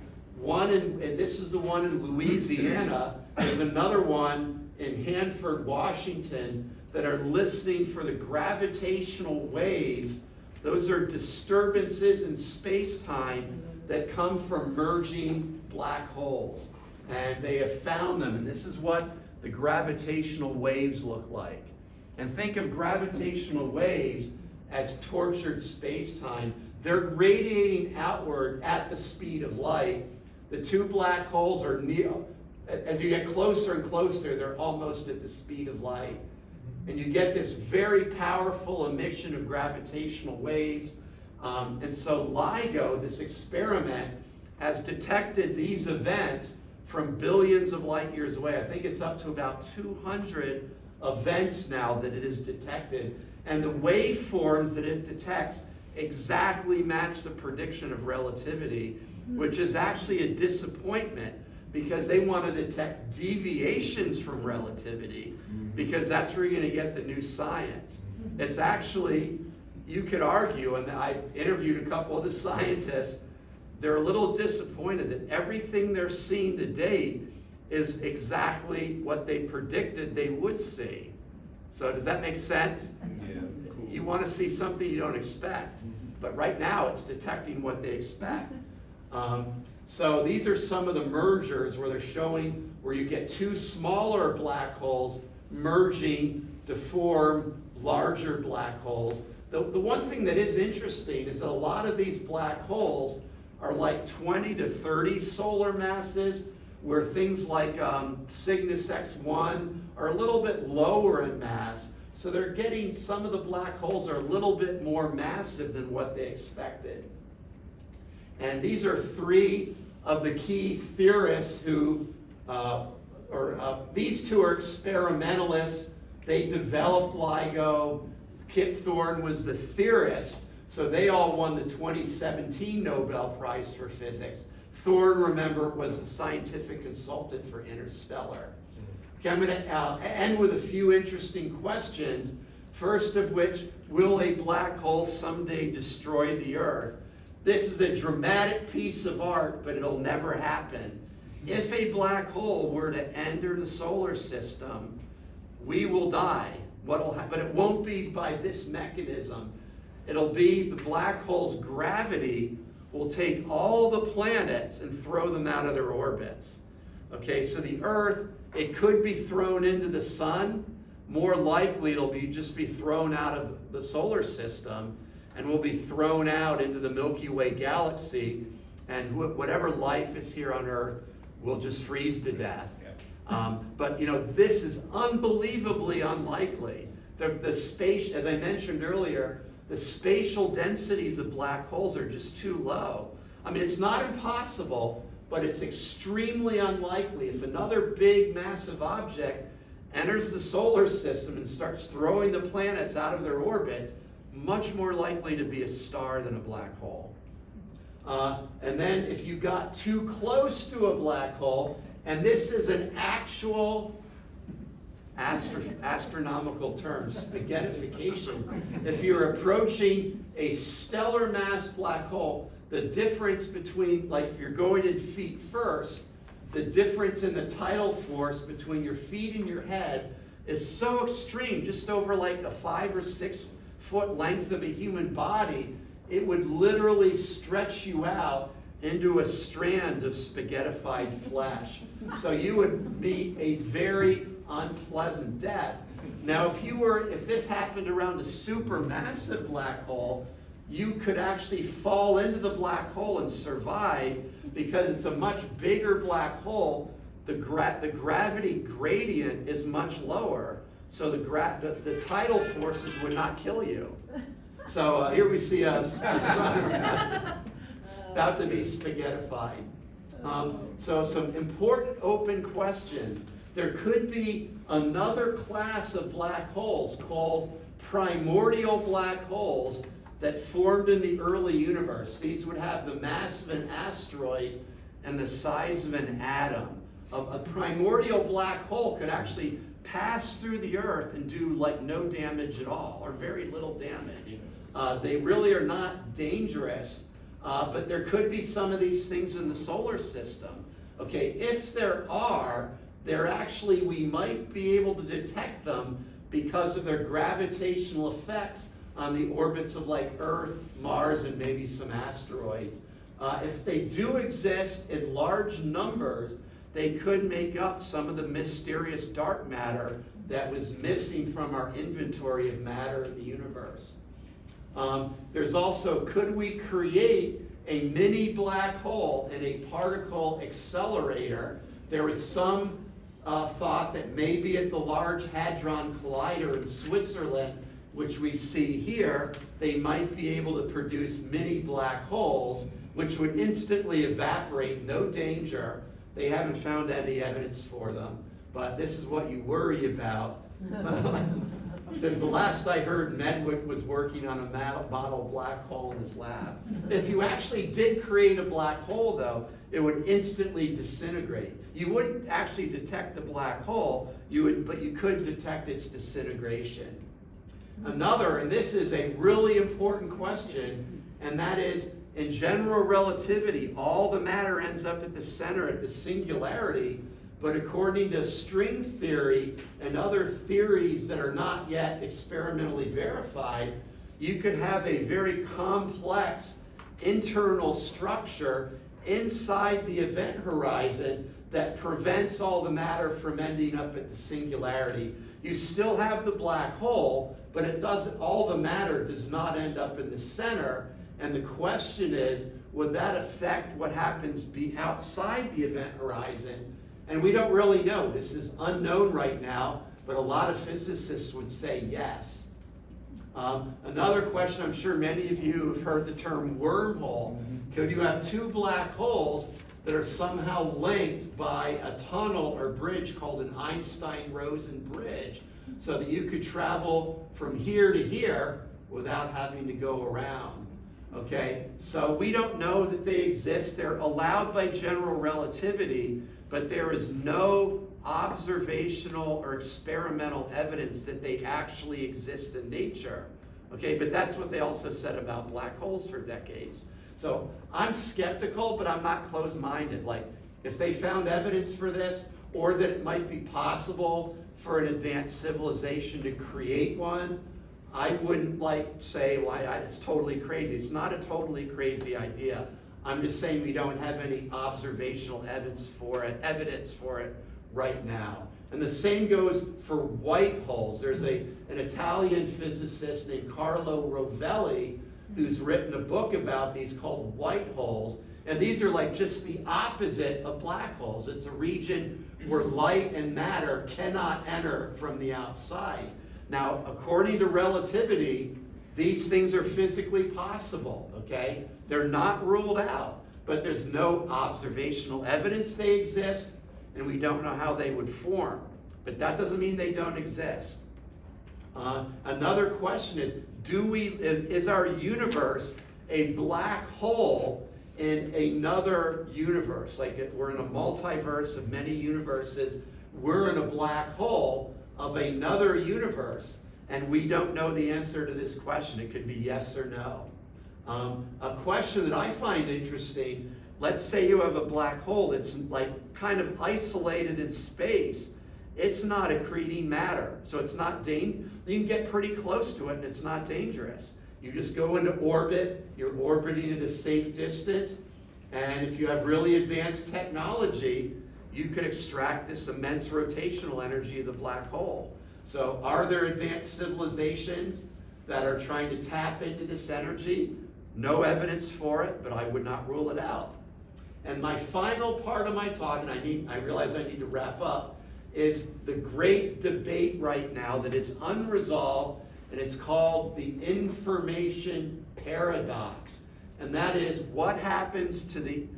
and this is the one in Louisiana. There's another one in Hanford, Washington, that are listening for the gravitational waves. Those are disturbances in space-time that come from merging black holes. And they have found them, and this is what the gravitational waves look like. And think of gravitational waves as tortured space-time. They're radiating outward at the speed of light. The two black holes are near. As you get closer and closer, they're almost at the speed of light. And you get this very powerful emission of gravitational waves. And so LIGO, this experiment, has detected these events from billions of light years away. I think it's up to about 200 events now that it has detected. And the waveforms that it detects exactly match the prediction of relativity, which is actually a disappointment, because they want to detect deviations from relativity, because that's where you're going to get the new science. It's actually, you could argue, and I interviewed a couple of the scientists, they're a little disappointed that everything they're seeing to date is exactly what they predicted they would see. So does that make sense? Yeah, that's cool. You want to see something you don't expect, but right now it's detecting what they expect. So these are some of the mergers where they're showing where you get two smaller black holes merging to form larger black holes. The one thing that is interesting is that a lot of these black holes are like 20 to 30 solar masses, where things like Cygnus X1 are a little bit lower in mass. So they're getting, some of the black holes are a little bit more massive than what they expected. And these are three of the key theorists who, these two are experimentalists. They developed LIGO. Kip Thorne was the theorist, so they all won the 2017 Nobel Prize for Physics. Thorne, remember, was the scientific consultant for Interstellar. Okay, I'm going to end with a few interesting questions. First of which, will a black hole someday destroy the Earth? This is a dramatic piece of art, but it'll never happen. If a black hole were to enter the solar system, we will die. But it won't be by this mechanism. It'll be the black hole's gravity will take all the planets and throw them out of their orbits. Okay, so the Earth, it could be thrown into the sun. More likely, it'll just be thrown out of the solar system. and we'll be thrown out into the Milky Way galaxy, and whatever life is here on Earth will just freeze to death. But this is unbelievably unlikely. The space, as I mentioned earlier, the spatial densities of black holes are just too low. I mean, it's not impossible, but it's extremely unlikely. If another big, massive object enters the solar system and starts throwing the planets out of their orbits, much more likely to be a star than a black hole. And then if you got too close to a black hole, and this is an actual astronomical term, spaghettification. If you're approaching a stellar mass black hole, the difference between, like if you're going in feet first, the difference in the tidal force between your feet and your head is so extreme, just over like a 5 or 6 foot length of a human body, it would literally stretch you out into a strand of spaghettified flesh. So you would meet a very unpleasant death. Now, if this happened around a supermassive black hole, you could actually fall into the black hole and survive because it's a much bigger black hole. The gravity gradient is much lower, so the tidal forces would not kill you. So here we see a astronomer about to be spaghettified. So some important open questions. There could be another class of black holes called primordial black holes that formed in the early universe. These would have the mass of an asteroid and the size of an atom. A primordial black hole could actually pass through the Earth and do like no damage at all, or very little damage. They really are not dangerous, but there could be some of these things in the solar system. Okay, if there are, we might be able to detect them because of their gravitational effects on the orbits of like Earth, Mars, and maybe some asteroids. If they do exist in large numbers, they could make up some of the mysterious dark matter that was missing from our inventory of matter in the universe. There's also, could we create a mini black hole in a particle accelerator? There was some thought that maybe at the Large Hadron Collider in Switzerland, which we see here, they might be able to produce mini black holes, which would instantly evaporate, no danger. They haven't found any evidence for them, but this is what you worry about. Since the last I heard, Medwick was working on a model black hole in his lab. If you actually did create a black hole, though, it would instantly disintegrate. You wouldn't actually detect the black hole, but you could detect its disintegration. Another, and this is a really important question, and that is, in general relativity, all the matter ends up at the center, at the singularity, but according to string theory and other theories that are not yet experimentally verified, you could have a very complex internal structure inside the event horizon that prevents all the matter from ending up at the singularity. You still have the black hole, but all the matter does not end up in the center. And the question is, would that affect what happens outside the event horizon? And we don't really know. This is unknown right now, but a lot of physicists would say yes. Another question, I'm sure many of you have heard the term wormhole. Could you have two black holes that are somehow linked by a tunnel or bridge called an Einstein-Rosen bridge, so that you could travel from here to here without having to go around? Okay, so we don't know that they exist. They're allowed by general relativity, but there is no observational or experimental evidence that they actually exist in nature. Okay, but that's what they also said about black holes for decades. So I'm skeptical, but I'm not closed-minded. Like, if they found evidence for this, or that it might be possible for an advanced civilization to create one, I wouldn't say, well, it's totally crazy. It's not a totally crazy idea. I'm just saying we don't have any observational evidence for it right now. And the same goes for white holes. There's an Italian physicist named Carlo Rovelli who's written a book about these called white holes. And these are like just the opposite of black holes. It's a region where light and matter cannot enter from the outside. Now, according to relativity, these things are physically possible, okay? They're not ruled out, but there's no observational evidence they exist, and we don't know how they would form. But that doesn't mean they don't exist. Another question is, is our universe a black hole in another universe? Like we're in a multiverse of many universes, we're in a black hole of another universe, and we don't know the answer to this question. It could be yes or no. A question that I find interesting, let's say you have a black hole that's like kind of isolated in space. It's not accreting matter, so it's not you can get pretty close to it and it's not dangerous. You just go into orbit, you're orbiting at a safe distance, and if you have really advanced technology, you could extract this immense rotational energy of the black hole. So are there advanced civilizations that are trying to tap into this energy? No evidence for it, but I would not rule it out. And my final part of my talk, and I realize I need to wrap up, is the great debate right now that is unresolved, and it's called the information paradox. And that is, what happens to the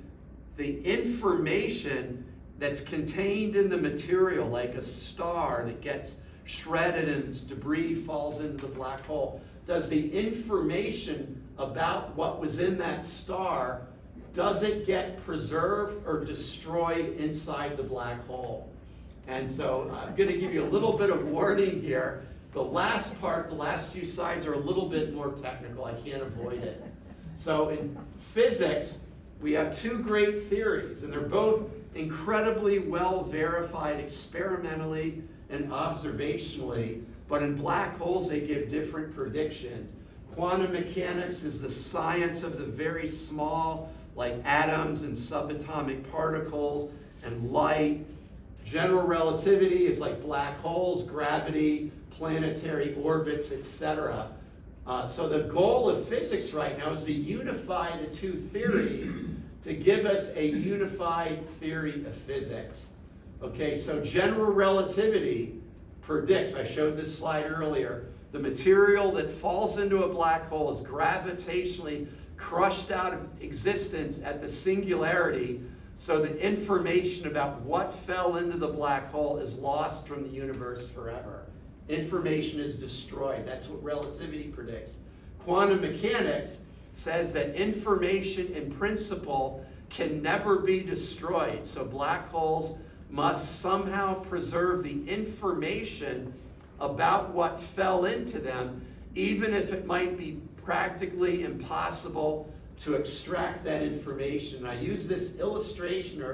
information that's contained in the material, like a star that gets shredded and its debris falls into the black hole? Does the information about what was in that star, does it get preserved or destroyed inside the black hole? And so I'm going to give you a little bit of warning here. The last part, the last few slides are a little bit more technical. I can't avoid it. So in physics, we have two great theories, and they're both incredibly well verified experimentally and observationally, but in black holes they give different predictions. Quantum mechanics is the science of the very small, like atoms and subatomic particles and light. General relativity is like black holes, gravity, planetary orbits, etc. So the goal of physics right now is to unify the two theories to give us a unified theory of physics. Okay, so general relativity predicts, I showed this slide earlier, the material that falls into a black hole is gravitationally crushed out of existence at the singularity, so the information about what fell into the black hole is lost from the universe forever. Information is destroyed. That's what relativity predicts. Quantum mechanics says that information in principle can never be destroyed. So black holes must somehow preserve the information about what fell into them, even if it might be practically impossible to extract that information. I use this illustration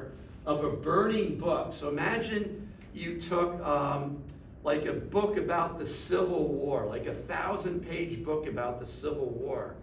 of a burning book. So imagine you took like a book about the Civil War, like a 1,000-page book about the Civil War,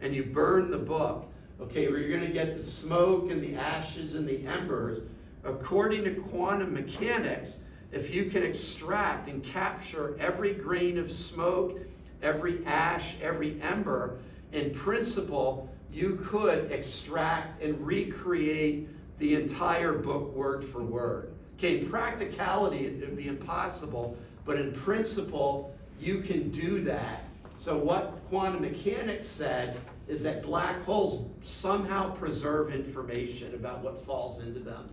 and you burn the book. Okay, where you're going to get the smoke and the ashes and the embers. According to quantum mechanics, if you can extract and capture every grain of smoke, every ash, every ember, in principle, you could extract and recreate the entire book word for word. Okay, in practicality, it would be impossible, but in principle, you can do that. So what quantum mechanics said is that black holes somehow preserve information about what falls into them.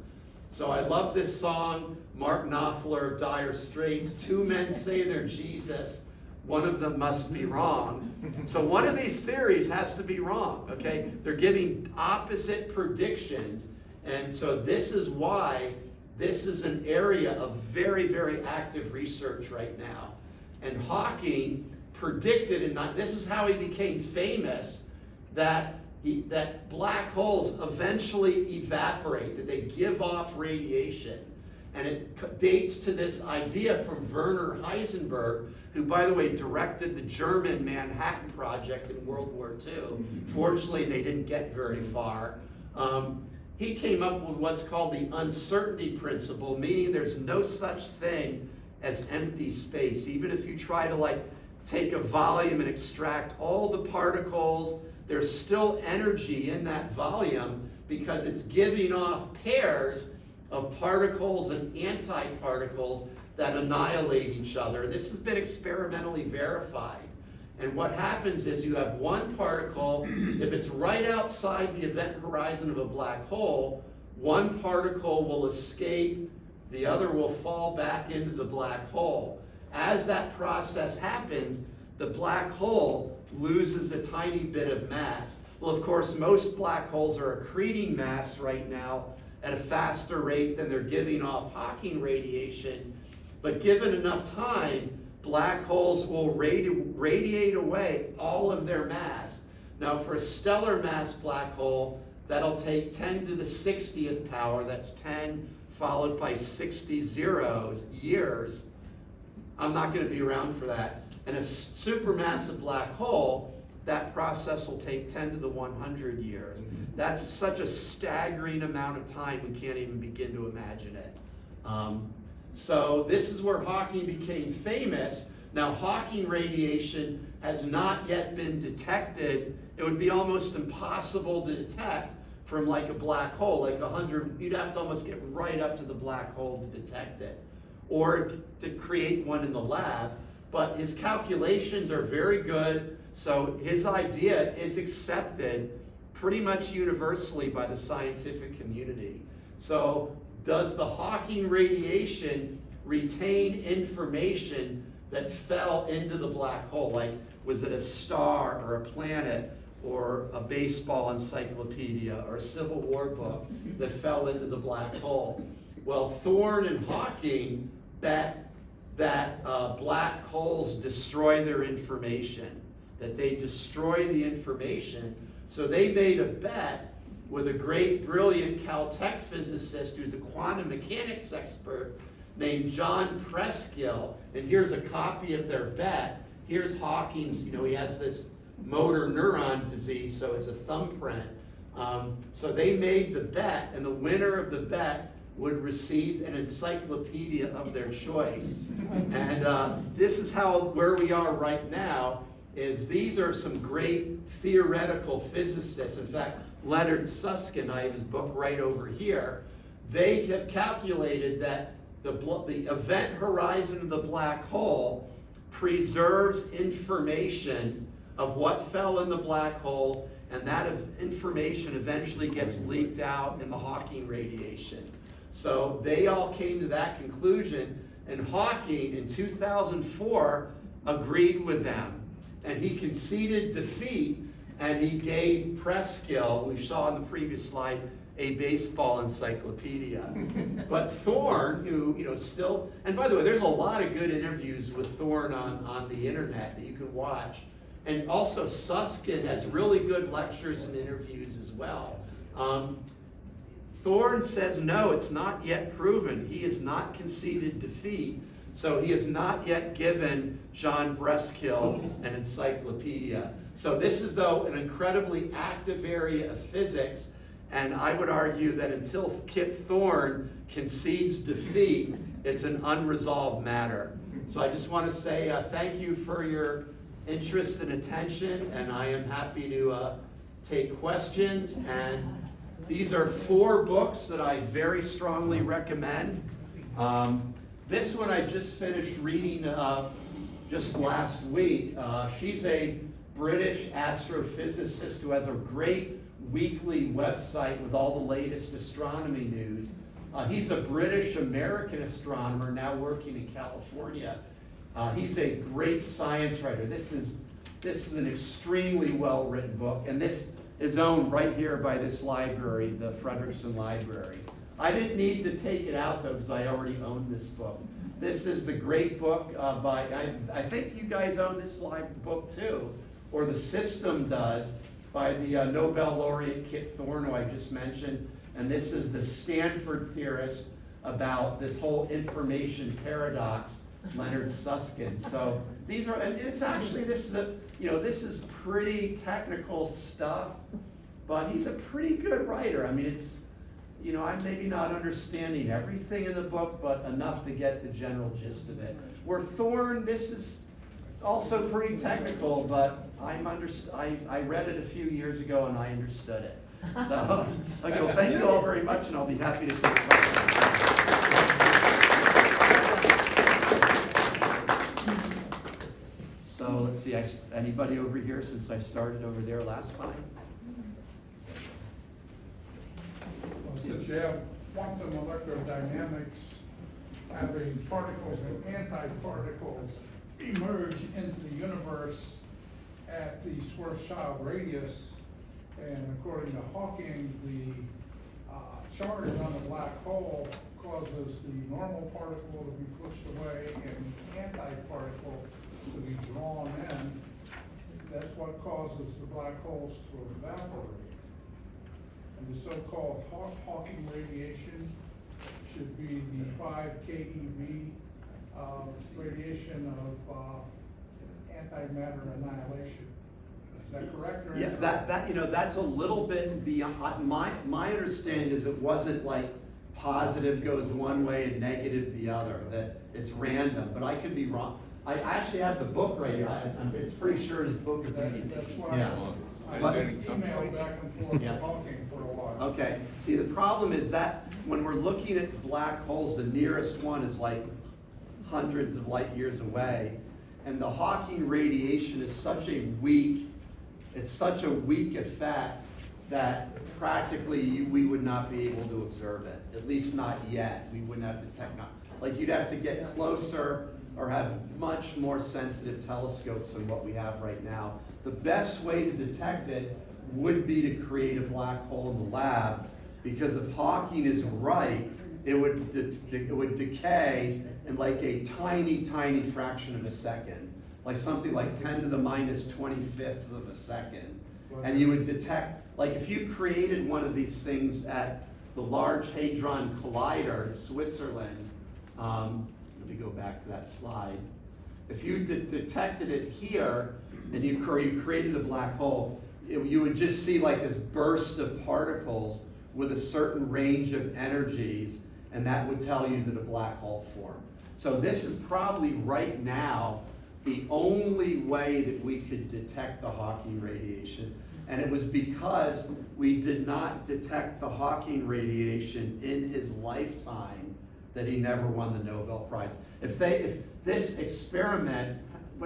So I love this song, Mark Knopfler of Dire Straits, two men say they're Jesus, one of them must be wrong. So one of these theories has to be wrong, okay? They're giving opposite predictions, and so this is why this is an area of very, very active research right now. And Hawking predicted, and this is how he became famous, that black holes eventually evaporate, that they give off radiation. And it dates to this idea from Werner Heisenberg, who, by the way, directed the German Manhattan Project in World War II. Fortunately, they didn't get very far. He came up with what's called the uncertainty principle, meaning there's no such thing as empty space. Even if you try to take a volume and extract all the particles, there's still energy in that volume because it's giving off pairs of particles and antiparticles that annihilate each other. And this has been experimentally verified. And what happens is you have one particle, if it's right outside the event horizon of a black hole, one particle will escape, the other will fall back into the black hole. As that process happens, the black hole loses a tiny bit of mass. Well, of course, most black holes are accreting mass right now at a faster rate than they're giving off Hawking radiation. But given enough time, black holes will radiate away all of their mass. Now, for a stellar mass black hole, that'll take 10 to the 60th power. That's 10 followed by 60 zeros, years. I'm not going to be around for that. And a supermassive black hole, that process will take 10 to the 100 years. That's such a staggering amount of time, we can't even begin to imagine it. So this is where Hawking became famous. Now, Hawking radiation has not yet been detected. It would be almost impossible to detect from like a black hole, like 100, you'd have to almost get right up to the black hole to detect it, or to create one in the lab. But his calculations are very good, so his idea is accepted pretty much universally by the scientific community. So does the Hawking radiation retain information that fell into the black hole? Like, was it a star or a planet or a baseball encyclopedia or a Civil War book that fell into the black hole? Well, Thorne and Hawking bet that black holes destroy their information, that they destroy the information. So they made a bet with a great, brilliant Caltech physicist who's a quantum mechanics expert named John Preskill. And here's a copy of their bet. Here's Hawking's, he has this motor neuron disease, so it's a thumbprint. So they made the bet, and the winner of the bet would receive an encyclopedia of their choice. And this is where we are right now, is these are some great theoretical physicists. In fact, Leonard Susskind, I have his book right over here. They have calculated that the event horizon of the black hole preserves information of what fell in the black hole, and that information eventually gets leaked out in the Hawking radiation. So they all came to that conclusion, and Hawking in 2004 agreed with them. And he conceded defeat, and he gave Preskill, we saw on the previous slide, a baseball encyclopedia. But Thorne, who still, and by the way, there's a lot of good interviews with Thorne on the internet that you can watch. And also Susskind has really good lectures and interviews as well. Thorne says, no, it's not yet proven. He has not conceded defeat. So he has not yet given John Preskill an encyclopedia. So this is, though, an incredibly active area of physics. And I would argue that until Kip Thorne concedes defeat, it's an unresolved matter. So I just want to say thank you for your interest and attention, and I am happy to take questions. And these are 4 books that I very strongly recommend. This one I just finished reading just last week. She's a British astrophysicist who has a great weekly website with all the latest astronomy news. He's a British-American astronomer now working in California. He's a great science writer. This is an extremely well-written book, and this is owned right here by this library, the Fredricksen Library. I didn't need to take it out, though, because I already owned this book. This is the great book by, I think you guys own this book too, or the system does, by the Nobel laureate Kip Thorne, who I just mentioned. And this is the Stanford theorist about this whole information paradox, Leonard Susskind. So these are, and it's actually, this is pretty technical stuff, but he's a pretty good writer. I mean, it's, I'm maybe not understanding everything in the book, but enough to get the general gist of it. Where Thorne, this is also pretty technical, but I read it a few years ago and I understood it. So, okay, well, thank you all very much, and I'll be happy to take questions. So let's see, anybody over here since I started over there last time? Well, since you have quantum electrodynamics having particles and antiparticles emerge into the universe at the Schwarzschild radius, and according to Hawking, the charge on the black hole causes the normal particle to be pushed away and the antiparticle to be drawn in. That's what causes the black holes to evaporate. And the so-called Hawking radiation should be the 5 keV radiation of antimatter annihilation. Is that correct or Yeah, incorrect? that's a little bit beyond, my understanding is it wasn't like positive goes one way and negative the other, that it's random, but I could be wrong. I actually have the book right here, it's pretty sure his book is. That's why Yeah. I But- emailed back and forth Yeah. to Hawking for a while. Okay, see, the problem is that when we're looking at black holes, the nearest one is like hundreds of light years away, and the Hawking radiation is such a weak effect that practically we would not be able to observe it, at least not yet. We wouldn't have the technology. Like, you'd have to get closer or have much more sensitive telescopes than what we have right now. The best way to detect it would be to create a black hole in the lab, because if Hawking is right, it would decay in like a tiny, tiny fraction of a second, like something like 10 to the minus 25th of a second. And you would detect, like if you created one of these things at the Large Hadron Collider in Switzerland, let me go back to that slide. If you detected it here and you created a black hole, you would just see like this burst of particles with a certain range of energies, and that would tell you that a black hole formed. So this is probably right now the only way that we could detect the Hawking radiation. And it was because we did not detect the Hawking radiation in his lifetime that he never won the Nobel Prize. If this experiment,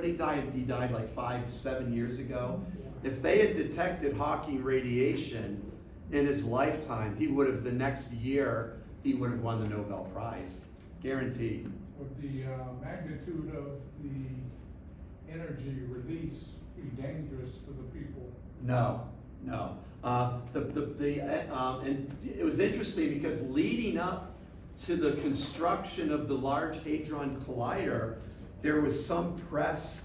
he died like 5-7 years ago. If they had detected Hawking radiation in his lifetime, he would have, the next year, he would have won the Nobel Prize. Guaranteed. Would the magnitude of the energy release be dangerous to the people? No. And it was interesting because leading up to the construction of the Large Hadron Collider, there was some press,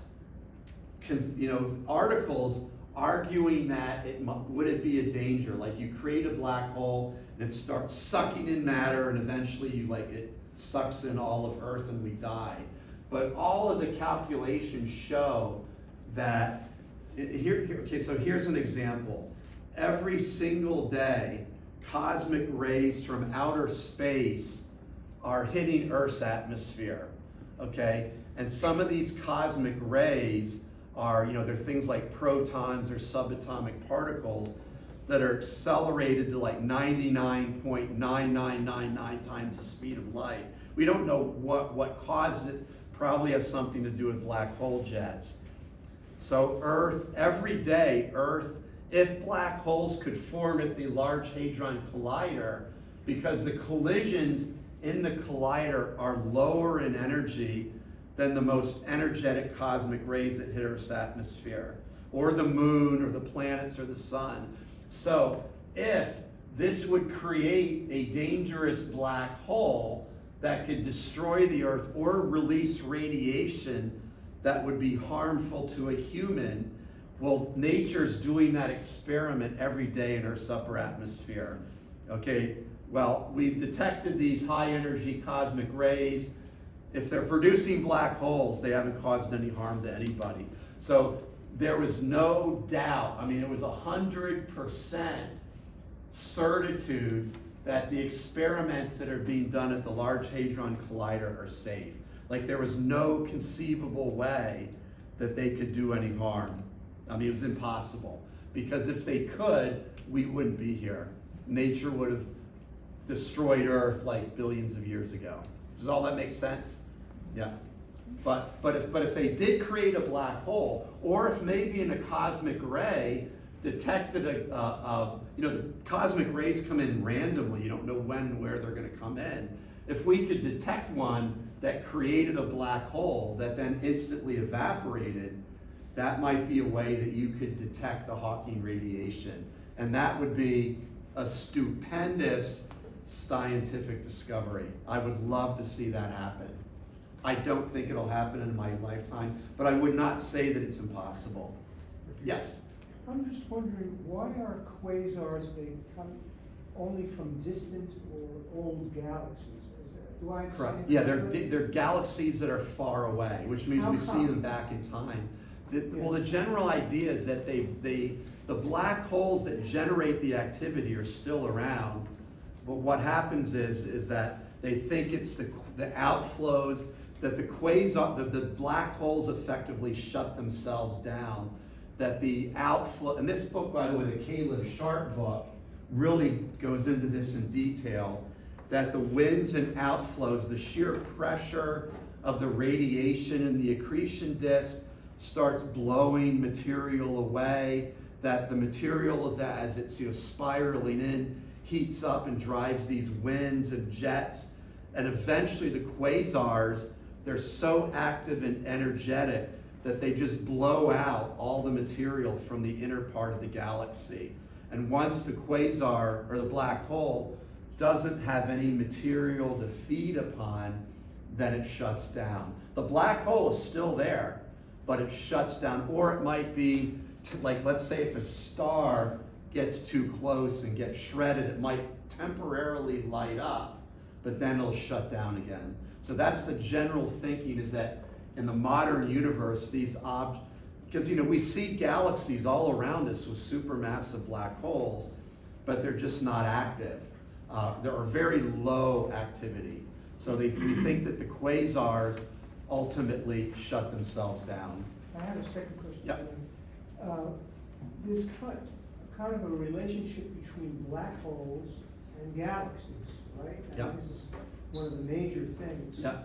articles arguing that would it be a danger? Like, you create a black hole and it starts sucking in matter, and eventually it sucks in all of Earth and we die. But all of the calculations show that so here's an example. Every single day, cosmic rays from outer space are hitting Earth's atmosphere, okay? And some of these cosmic rays are, they're things like protons or subatomic particles that are accelerated to like 99.9999 times the speed of light. We don't know what caused it. Probably has something to do with black hole jets. So every day, if black holes could form at the Large Hadron Collider, because the collisions in the collider are lower in energy than the most energetic cosmic rays that hit Earth's atmosphere, or the moon, or the planets, or the sun. So if this would create a dangerous black hole that could destroy the Earth or release radiation that would be harmful to a human, well, nature's doing that experiment every day in Earth's upper atmosphere. Okay, well, we've detected these high energy cosmic rays. If they're producing black holes, they haven't caused any harm to anybody. So there was no doubt, it was 100% certitude that the experiments that are being done at the Large Hadron Collider are safe. Like, there was no conceivable way that they could do any harm. I mean, it was impossible. Because if they could, we wouldn't be here. Nature would have destroyed Earth like billions of years ago. Does all that make sense? Yeah. But if they did create a black hole, or if maybe in a cosmic ray detected the cosmic rays come in randomly, you don't know when and where they're going to come in. If we could detect one that created a black hole that then instantly evaporated, that might be a way that you could detect the Hawking radiation. And that would be a stupendous scientific discovery. I would love to see that happen. I don't think it'll happen in my lifetime, but I would not say that it's impossible. Yes? I'm just wondering, why are quasars, they come only from distant or old galaxies? Do I understand? Correct. Yeah, correctly? they're galaxies that are far away, which means How we see come? them back in time. Well, the general idea is that the black holes that generate the activity are still around, but what happens is that they think it's the outflows, that the black holes effectively shut themselves down, that the outflow, and this book, by the way, the Caleb Sharp book, really goes into this in detail, that the winds and outflows, the sheer pressure of the radiation in the accretion disk starts blowing material away, that the material is as it's spiraling in, heats up and drives these winds and jets, and eventually the quasars, they're so active and energetic that they just blow out all the material from the inner part of the galaxy. And once the quasar, or the black hole, doesn't have any material to feed upon, then it shuts down. The black hole is still there, but it shuts down. Or it might be, like, let's say if a star gets too close and gets shredded, it might temporarily light up, but then it'll shut down again. So that's the general thinking, is that in the modern universe, these objects, because we see galaxies all around us with supermassive black holes, but they're just not active. There are very low activity. So we think that the quasars ultimately shut themselves down. I have a second question. Yep. There's kind of a relationship between black holes and galaxies, right? Yep. And this is one of the major things. Yeah.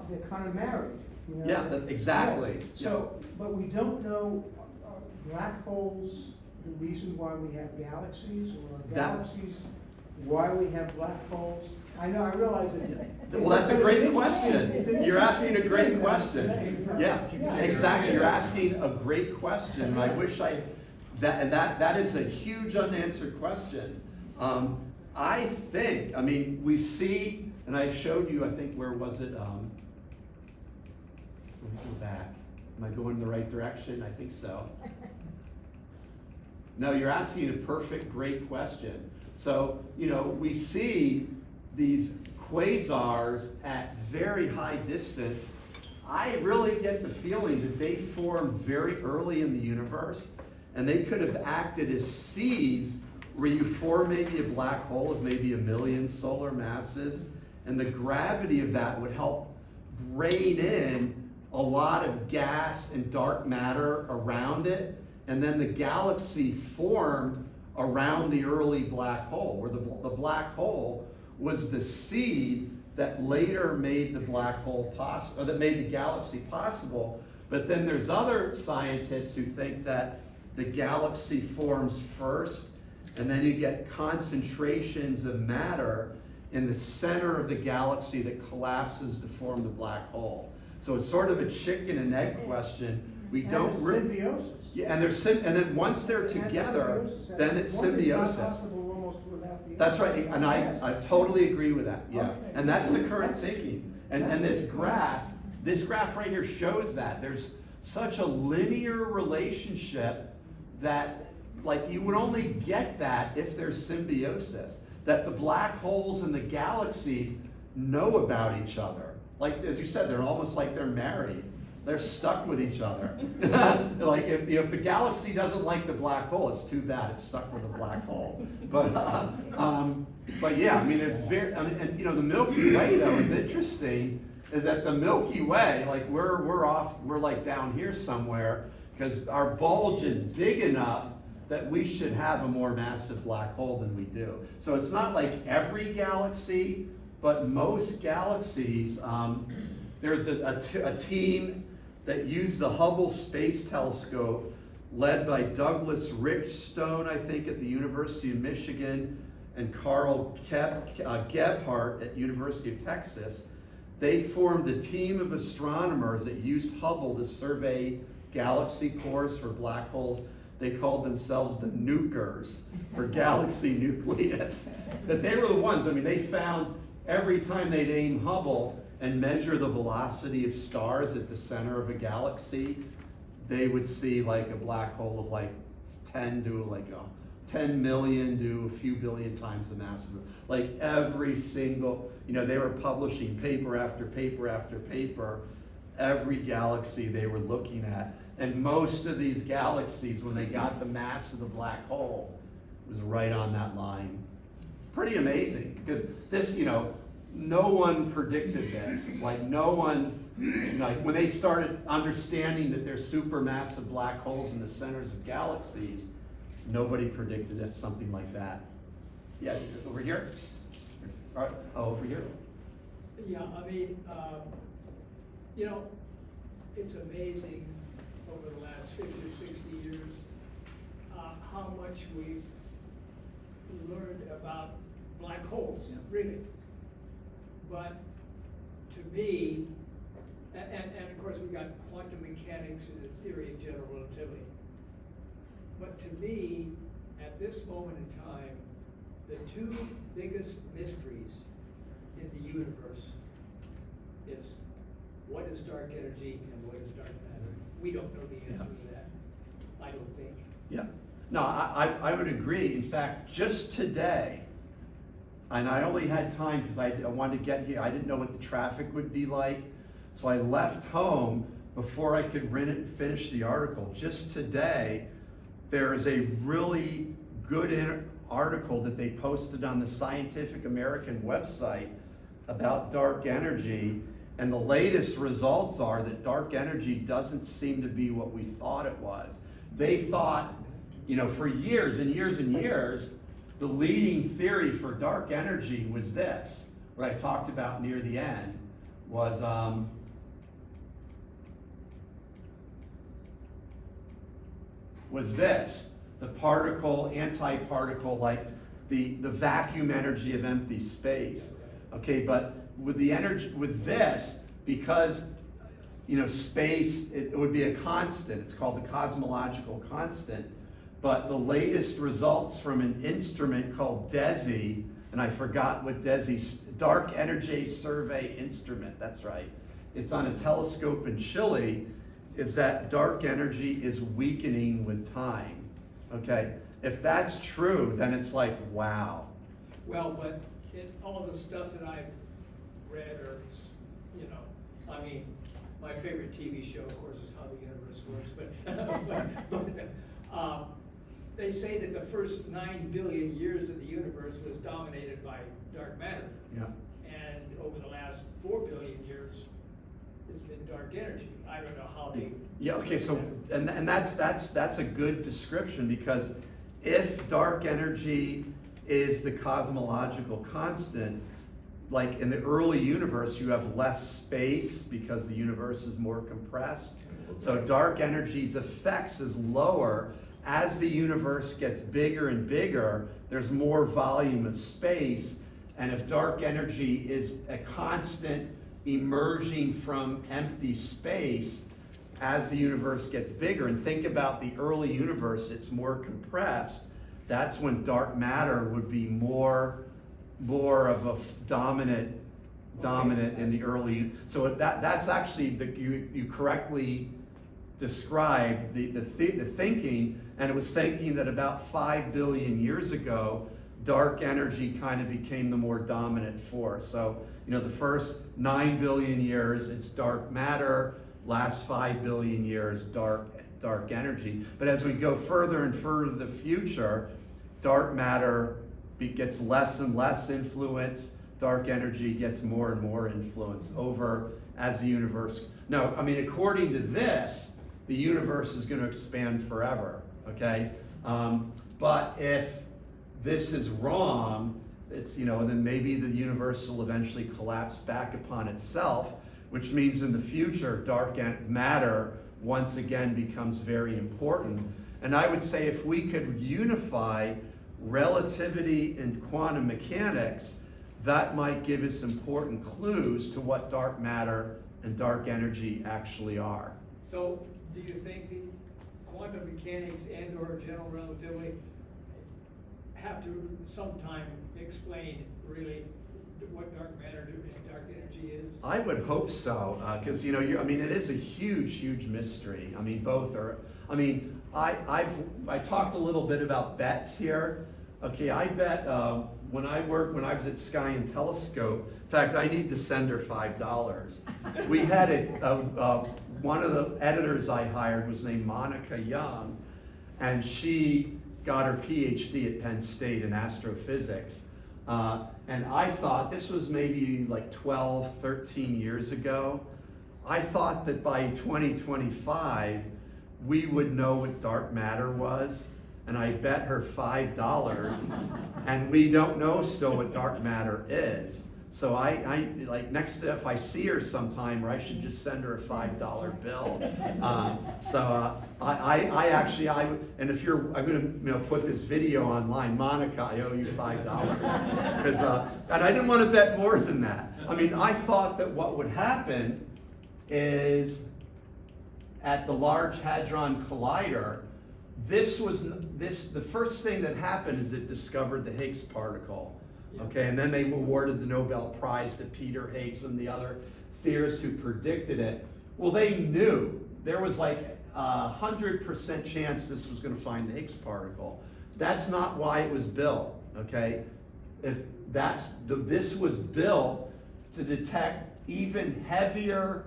They're kind of married. Yeah, that's exactly. Yes. So, but we don't know, are black holes the reason why we have galaxies, or are galaxies why we have black holes? I realize it's. Well, that's a great question. it's an You're asking a interesting great thing, question. I'm Yeah, saying. exactly. You're asking a great question. I wish that is a huge unanswered question. I think, we see, and I showed you, I think, where was it? Let me go back. Am I going in the right direction? I think so. No, you're asking a perfect, great question. So, we see these quasars at very high distance. I really get the feeling that they formed very early in the universe, and they could have acted as seeds where you form maybe a black hole of maybe 1 million solar masses, and the gravity of that would help brain in a lot of gas and dark matter around it, and then the galaxy formed around the early black hole, where the black hole was the seed that later made the black hole possible, or that made the galaxy possible. But then there's other scientists who think that the galaxy forms first, and then you get concentrations of matter in the center of the galaxy that collapses to form the black hole. So it's sort of a chicken and egg question. We And don't it's really. symbiosis. Yeah, and then once they're together, then it's One is not symbiosis. possible almost without the other. That's right, and Yes. I totally agree with that, yeah. Okay. And that's the current That's- thinking. And that's this it. graph right here shows that. There's such a linear relationship that, like, you would only get that if there's symbiosis. That the black holes and the galaxies know about each other. Like, as you said, they're almost like they're married. They're stuck with each other. Like, if the galaxy doesn't like the black hole, it's too bad. It's stuck with the black hole. But yeah, there's and the Milky Way, though, is interesting is that the Milky Way, like we're like down here somewhere, because our bulge is big enough that we should have a more massive black hole than we do. So it's not like every galaxy, but most galaxies. There's a team that used the Hubble Space Telescope, led by Douglas Richstone, I think, at the University of Michigan, and Carl Gebhardt at University of Texas. They formed a team of astronomers that used Hubble to survey galaxy cores for black holes. They called themselves the nukers for galaxy nucleus. But they were the ones, I mean, they found every time they'd aim Hubble and measure the velocity of stars at the center of a galaxy, they would see like a black hole of like 10 million to a few billion times the mass of the, like every single, they were publishing paper after paper after paper, every galaxy they were looking at. And most of these galaxies, when they got the mass of the black hole, was right on that line. Pretty amazing, because this, no one predicted this. Like no one, like when they started understanding that there's supermassive black holes in the centers of galaxies, nobody predicted that something like that. Yeah, over here? All right. Oh, over here. Yeah, I mean, it's amazing over the last 50 or 60 years how much we've learned about black holes, really. But to me, and of course we've got quantum mechanics and the theory of general relativity. But to me, at this moment in time, the two biggest mysteries in the universe is what is dark energy and what is dark matter. We don't know the answer to that, I don't think. Yeah. No, I would agree. In fact, just today, and I only had time because I wanted to get here. I didn't know what the traffic would be like. So I left home before I could finish the article. Just today, there is a really good article that they posted on the Scientific American website about dark energy. And the latest results are that dark energy doesn't seem to be what we thought it was. They thought, for years and years and years, the leading theory for dark energy was this, what I talked about near the end, was this, the particle, antiparticle, like the vacuum energy of empty space. Okay, but with the energy, with this, because space, it would be a constant. It's called the cosmological constant. But the latest results from an instrument called DESI, and I forgot what DESI, Dark Energy Survey Instrument, that's right. It's on a telescope in Chile, is that dark energy is weakening with time, okay? If that's true, then it's like, wow. Well, but in all the stuff that I've read or, my favorite TV show, of course, is How the Universe Works, but they say that the first 9 billion years of the universe was dominated by dark matter. Yeah. And over the last 4 billion years, it's been dark energy. I don't know how they... Yeah, okay, so, and that's a good description, because if dark energy is the cosmological constant, like in the early universe, you have less space because the universe is more compressed. So dark energy's effects is lower. As the universe gets bigger and bigger, there's more volume of space. And if dark energy is a constant emerging from empty space, as the universe gets bigger, and think about the early universe, it's more compressed, that's when dark matter would be more of a dominant in the early. So that's actually you correctly described the thinking, and it was thinking that about 5 billion years ago, dark energy kind of became the more dominant force. So the first 9 billion years, it's dark matter. Last 5 billion years, dark energy. But as we go further and further to the future, dark matter gets less and less influence. Dark energy gets more and more influence over as the universe. No, I mean, according to this, the universe is going to expand forever, okay? But if this is wrong, it's, then maybe the universe will eventually collapse back upon itself, which means in the future, dark matter once again becomes very important. And I would say if we could unify relativity and quantum mechanics, that might give us important clues to what dark matter and dark energy actually are. So, do you think the quantum mechanics and/or general relativity have to sometime explain really what dark matter and dark energy is? I would hope so, because it is a huge, huge mystery. I mean, both are. I mean, I talked a little bit about bets here. Okay, I bet when I was at Sky and Telescope. In fact, I need to send her $5. We had one of the editors I hired was named Monica Young, and she got her PhD at Penn State in astrophysics. And I thought, this was maybe like 12, 13 years ago, I thought that by 2025, we would know what dark matter was. And I bet her $5, and we don't know still what dark matter is. So I like next if I see her sometime, or I should just send her a $5 bill. And if I'm gonna put this video online, Monica, I owe you $5 because and I didn't want to bet more than that. I mean, I thought that what would happen is at the Large Hadron Collider, the first thing that happened is it discovered the Higgs particle. Okay, and then they awarded the Nobel Prize to Peter Higgs and the other theorists who predicted it. Well, they knew there was like 100% chance this was going to find the Higgs particle. That's not why it was built. Okay, this was built to detect even heavier,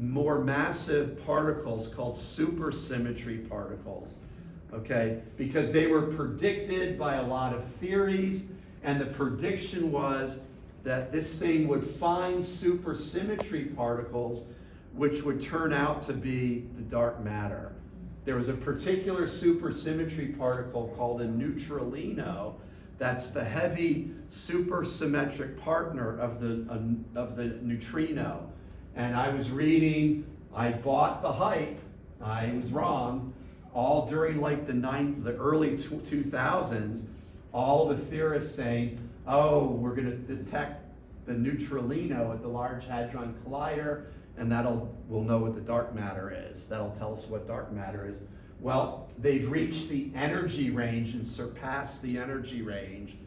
more massive particles called supersymmetry particles. Okay, because they were predicted by a lot of theories. And the prediction was that this thing would find supersymmetry particles, which would turn out to be the dark matter. There was a particular supersymmetry particle called a neutralino. That's the heavy supersymmetric partner of the neutrino. And I was reading, I bought the hype, I was wrong, all during like the early 2000s. All the theorists saying, oh, we're going to detect the neutralino at the Large Hadron Collider, and we'll know what the dark matter is. That'll tell us what dark matter is. Well, they've reached the energy range and surpassed the energy range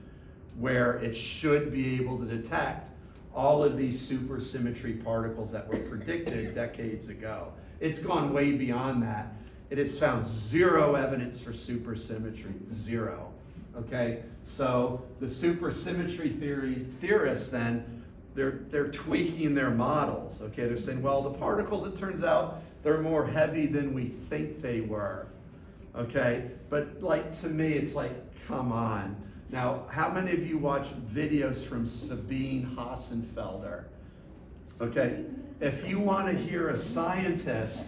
where it should be able to detect all of these supersymmetry particles that were predicted decades ago. It's gone way beyond that. It has found zero evidence for supersymmetry, zero. Okay, so the supersymmetry theorists then, they're tweaking their models. Okay, they're saying, well, the particles, it turns out, they're more heavy than we think they were. Okay, but like to me, it's like, come on. Now, how many of you watch videos from Sabine Hassenfelder? Okay, if you want to hear a scientist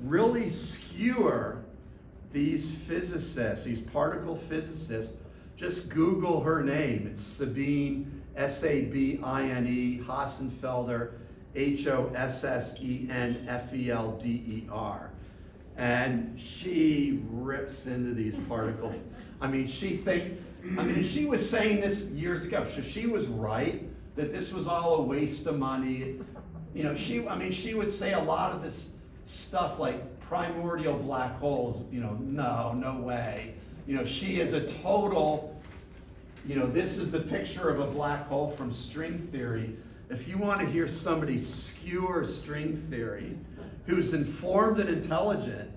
really skewer these physicists, these particle physicists, just Google her name. It's Sabine, S-A-B-I-N-E, Hassenfelder, H-O-S-S-E-N-F-E-L-D-E-R. And she rips into these particles. She was saying this years ago, so she was right that this was all a waste of money. She would say a lot of this stuff like primordial black holes, no way. She is a total, this is the picture of a black hole from string theory. If you want to hear somebody skewer string theory, who's informed and intelligent,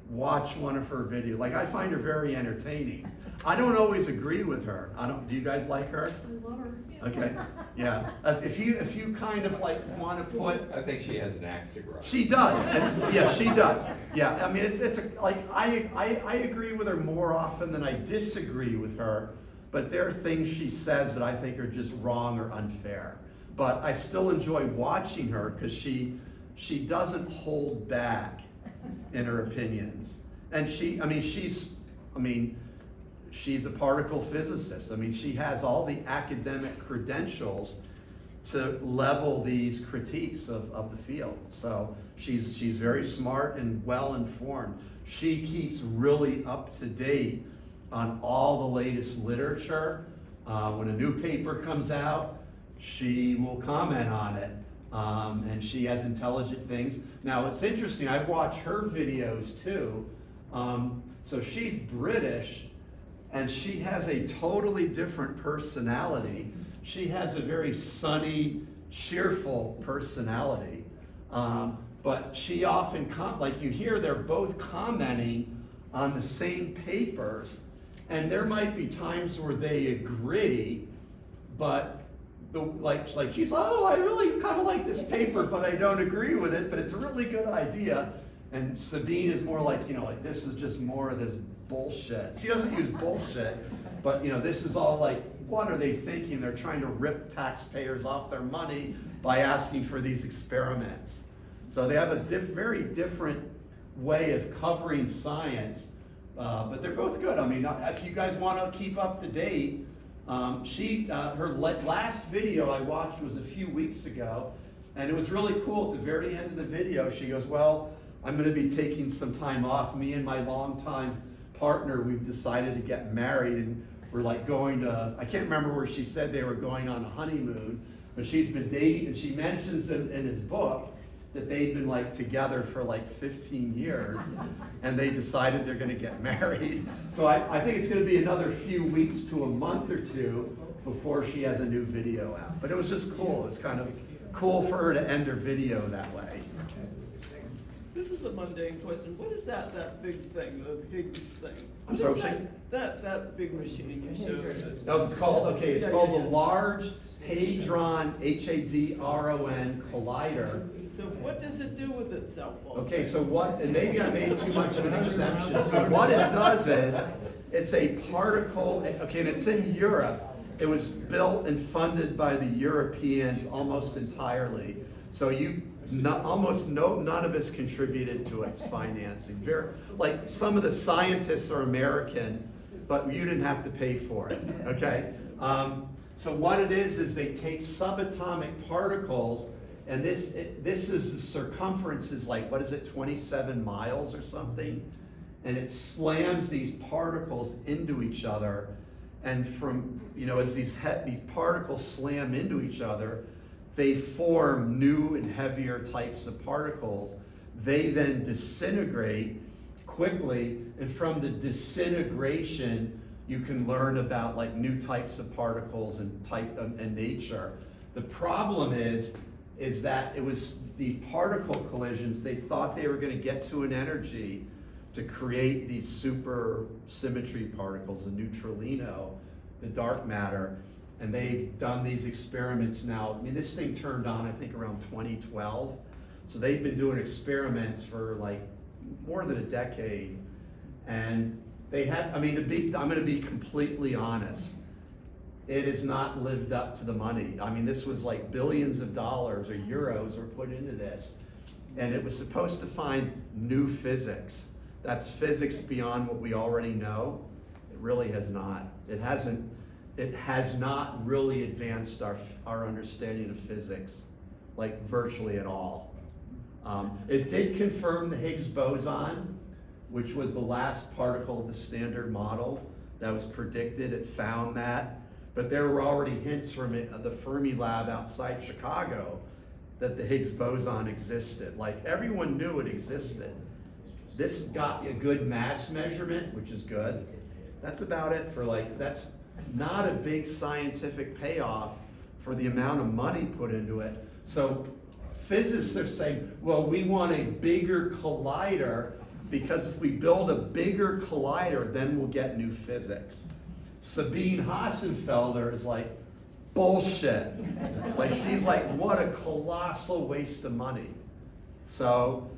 watch one of her videos. Like, I find her very entertaining. I don't always agree with her. Do you guys like her? I love her. Okay, yeah. If you kind of like want to put, I think she has an axe to grind. she does. Yeah, she does. Yeah, I mean, I agree with her more often than I disagree with her, but there are things she says that I think are just wrong or unfair. but I still enjoy watching her because she doesn't hold back in her opinions. And she's a particle physicist. I mean, she has all the academic credentials to level these critiques of the field. So she's very smart and well informed. She keeps really up to date on all the latest literature. When a new paper comes out, she will comment on it. And she has intelligent things. Now it's interesting, I watch her videos too. So she's British, and she has a totally different personality. She has a very sunny, cheerful personality. But she often, like you hear, they're both commenting on the same papers, and there might be times where they agree, but like she's, oh, I really kind of like this paper, but I don't agree with it, but it's a really good idea. And Sabine is more like, like this is just more of this bullshit. She doesn't use bullshit, but this is all like, what are they thinking? They're trying to rip taxpayers off their money by asking for these experiments. So they have a very different way of covering science, but they're both good. I mean, if you guys want to keep up to date, her last video I watched was a few weeks ago, and it was really cool. At the very end of the video, she goes, well, I'm going to be taking some time off. Me and my longtime partner, we've decided to get married, and we're like going to, I can't remember where she said they were going on a honeymoon, but she's been dating, and she mentions in his book that they've been like together for like 15 years, and they decided they're going to get married. So I think it's going to be another few weeks to a month or two before she has a new video out. But it was just cool. It was kind of cool for her to end her video that way. This is a mundane question. What is that big thing, the Higgs thing? I'm sorry, what you that big machine you showed? No, it's called the Large Hadron, Hadron Collider. So what does it do with itself? Okay, so and maybe I made too much of an exception. So what it does is, it's a particle, okay, and it's in Europe. It was built and funded by the Europeans almost entirely. So none of us contributed to its financing. Like some of the scientists are American, but you didn't have to pay for it, okay? So what it is they take subatomic particles, and this is the circumference is like, 27 miles or something? And it slams these particles into each other, and from, as these particles slam into each other, they form new and heavier types of particles. They then disintegrate quickly, and from the disintegration, you can learn about like new types of particles and nature. The problem is that it was these particle collisions, they thought they were going to get to an energy to create these super symmetry particles, the neutralino, the dark matter. And they've done these experiments now. I mean, this thing turned on, I think, around 2012. So they've been doing experiments for like more than a decade. And they have, I'm going to be completely honest. It has not lived up to the money. I mean, this was like billions of dollars or euros were put into this. And it was supposed to find new physics. That's physics beyond what we already know. It really has not. It has not really advanced our understanding of physics, like virtually at all. It did confirm the Higgs boson, which was the last particle of the Standard Model that was predicted. It found that. But there were already hints from the Fermi lab outside Chicago that the Higgs boson existed. Like everyone knew it existed. This got a good mass measurement, which is good. That's about it for that's not a big scientific payoff for the amount of money put into it. So physicists are saying, well, we want a bigger collider because if we build a bigger collider, then we'll get new physics. Sabine Hassenfelder is like, bullshit. Like she's like, what a colossal waste of money. So,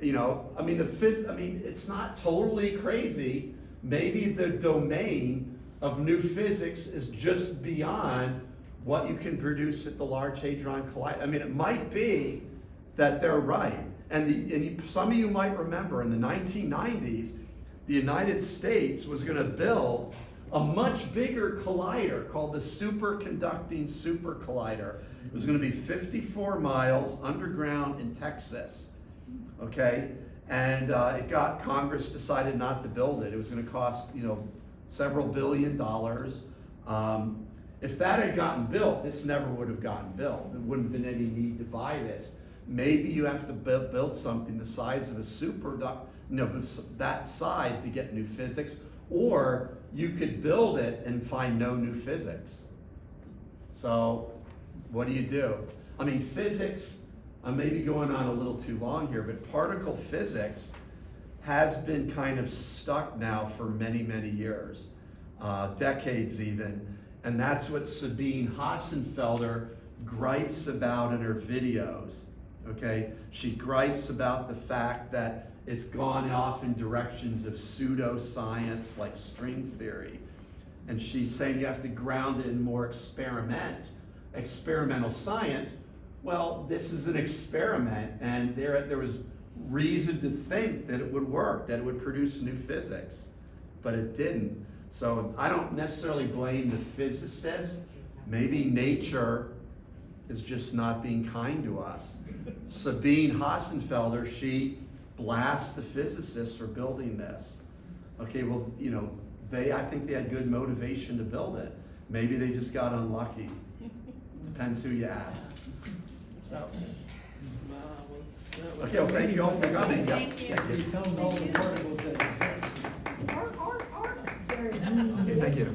it's not totally crazy. Maybe the domain of new physics is just beyond what you can produce at the Large Hadron Collider. I mean, it might be that they're right. Some of you might remember in the 1990s, the United States was going to build a much bigger collider called the Superconducting Super Collider. It was going to be 54 miles underground in Texas, okay? And Congress decided not to build it. It was going to cost, several $1 billion. If that had gotten built, this never would have gotten built. There wouldn't have been any need to buy this. Maybe you have to build something the size of a that size to get new physics, or you could build it and find no new physics. So what do you do? I mean, physics, I may be going on a little too long here, but particle physics has been kind of stuck now for many, many years, decades even. And that's what Sabine Hassenfelder gripes about in her videos, okay? She gripes about the fact that it's gone off in directions of pseudoscience like string theory. And she's saying you have to ground it in more experimental science. Well, this is an experiment, and there was reason to think that it would work, that it would produce new physics, but it didn't. So I don't necessarily blame the physicists. Maybe nature is just not being kind to us. Sabine Hassenfelder, she blasts the physicists for building this. Okay, well, I think they had good motivation to build it. Maybe they just got unlucky. Depends who you ask. So, Okay, well, thank you all for coming. Thank you. We found all the particles that exist. Are very Thank you.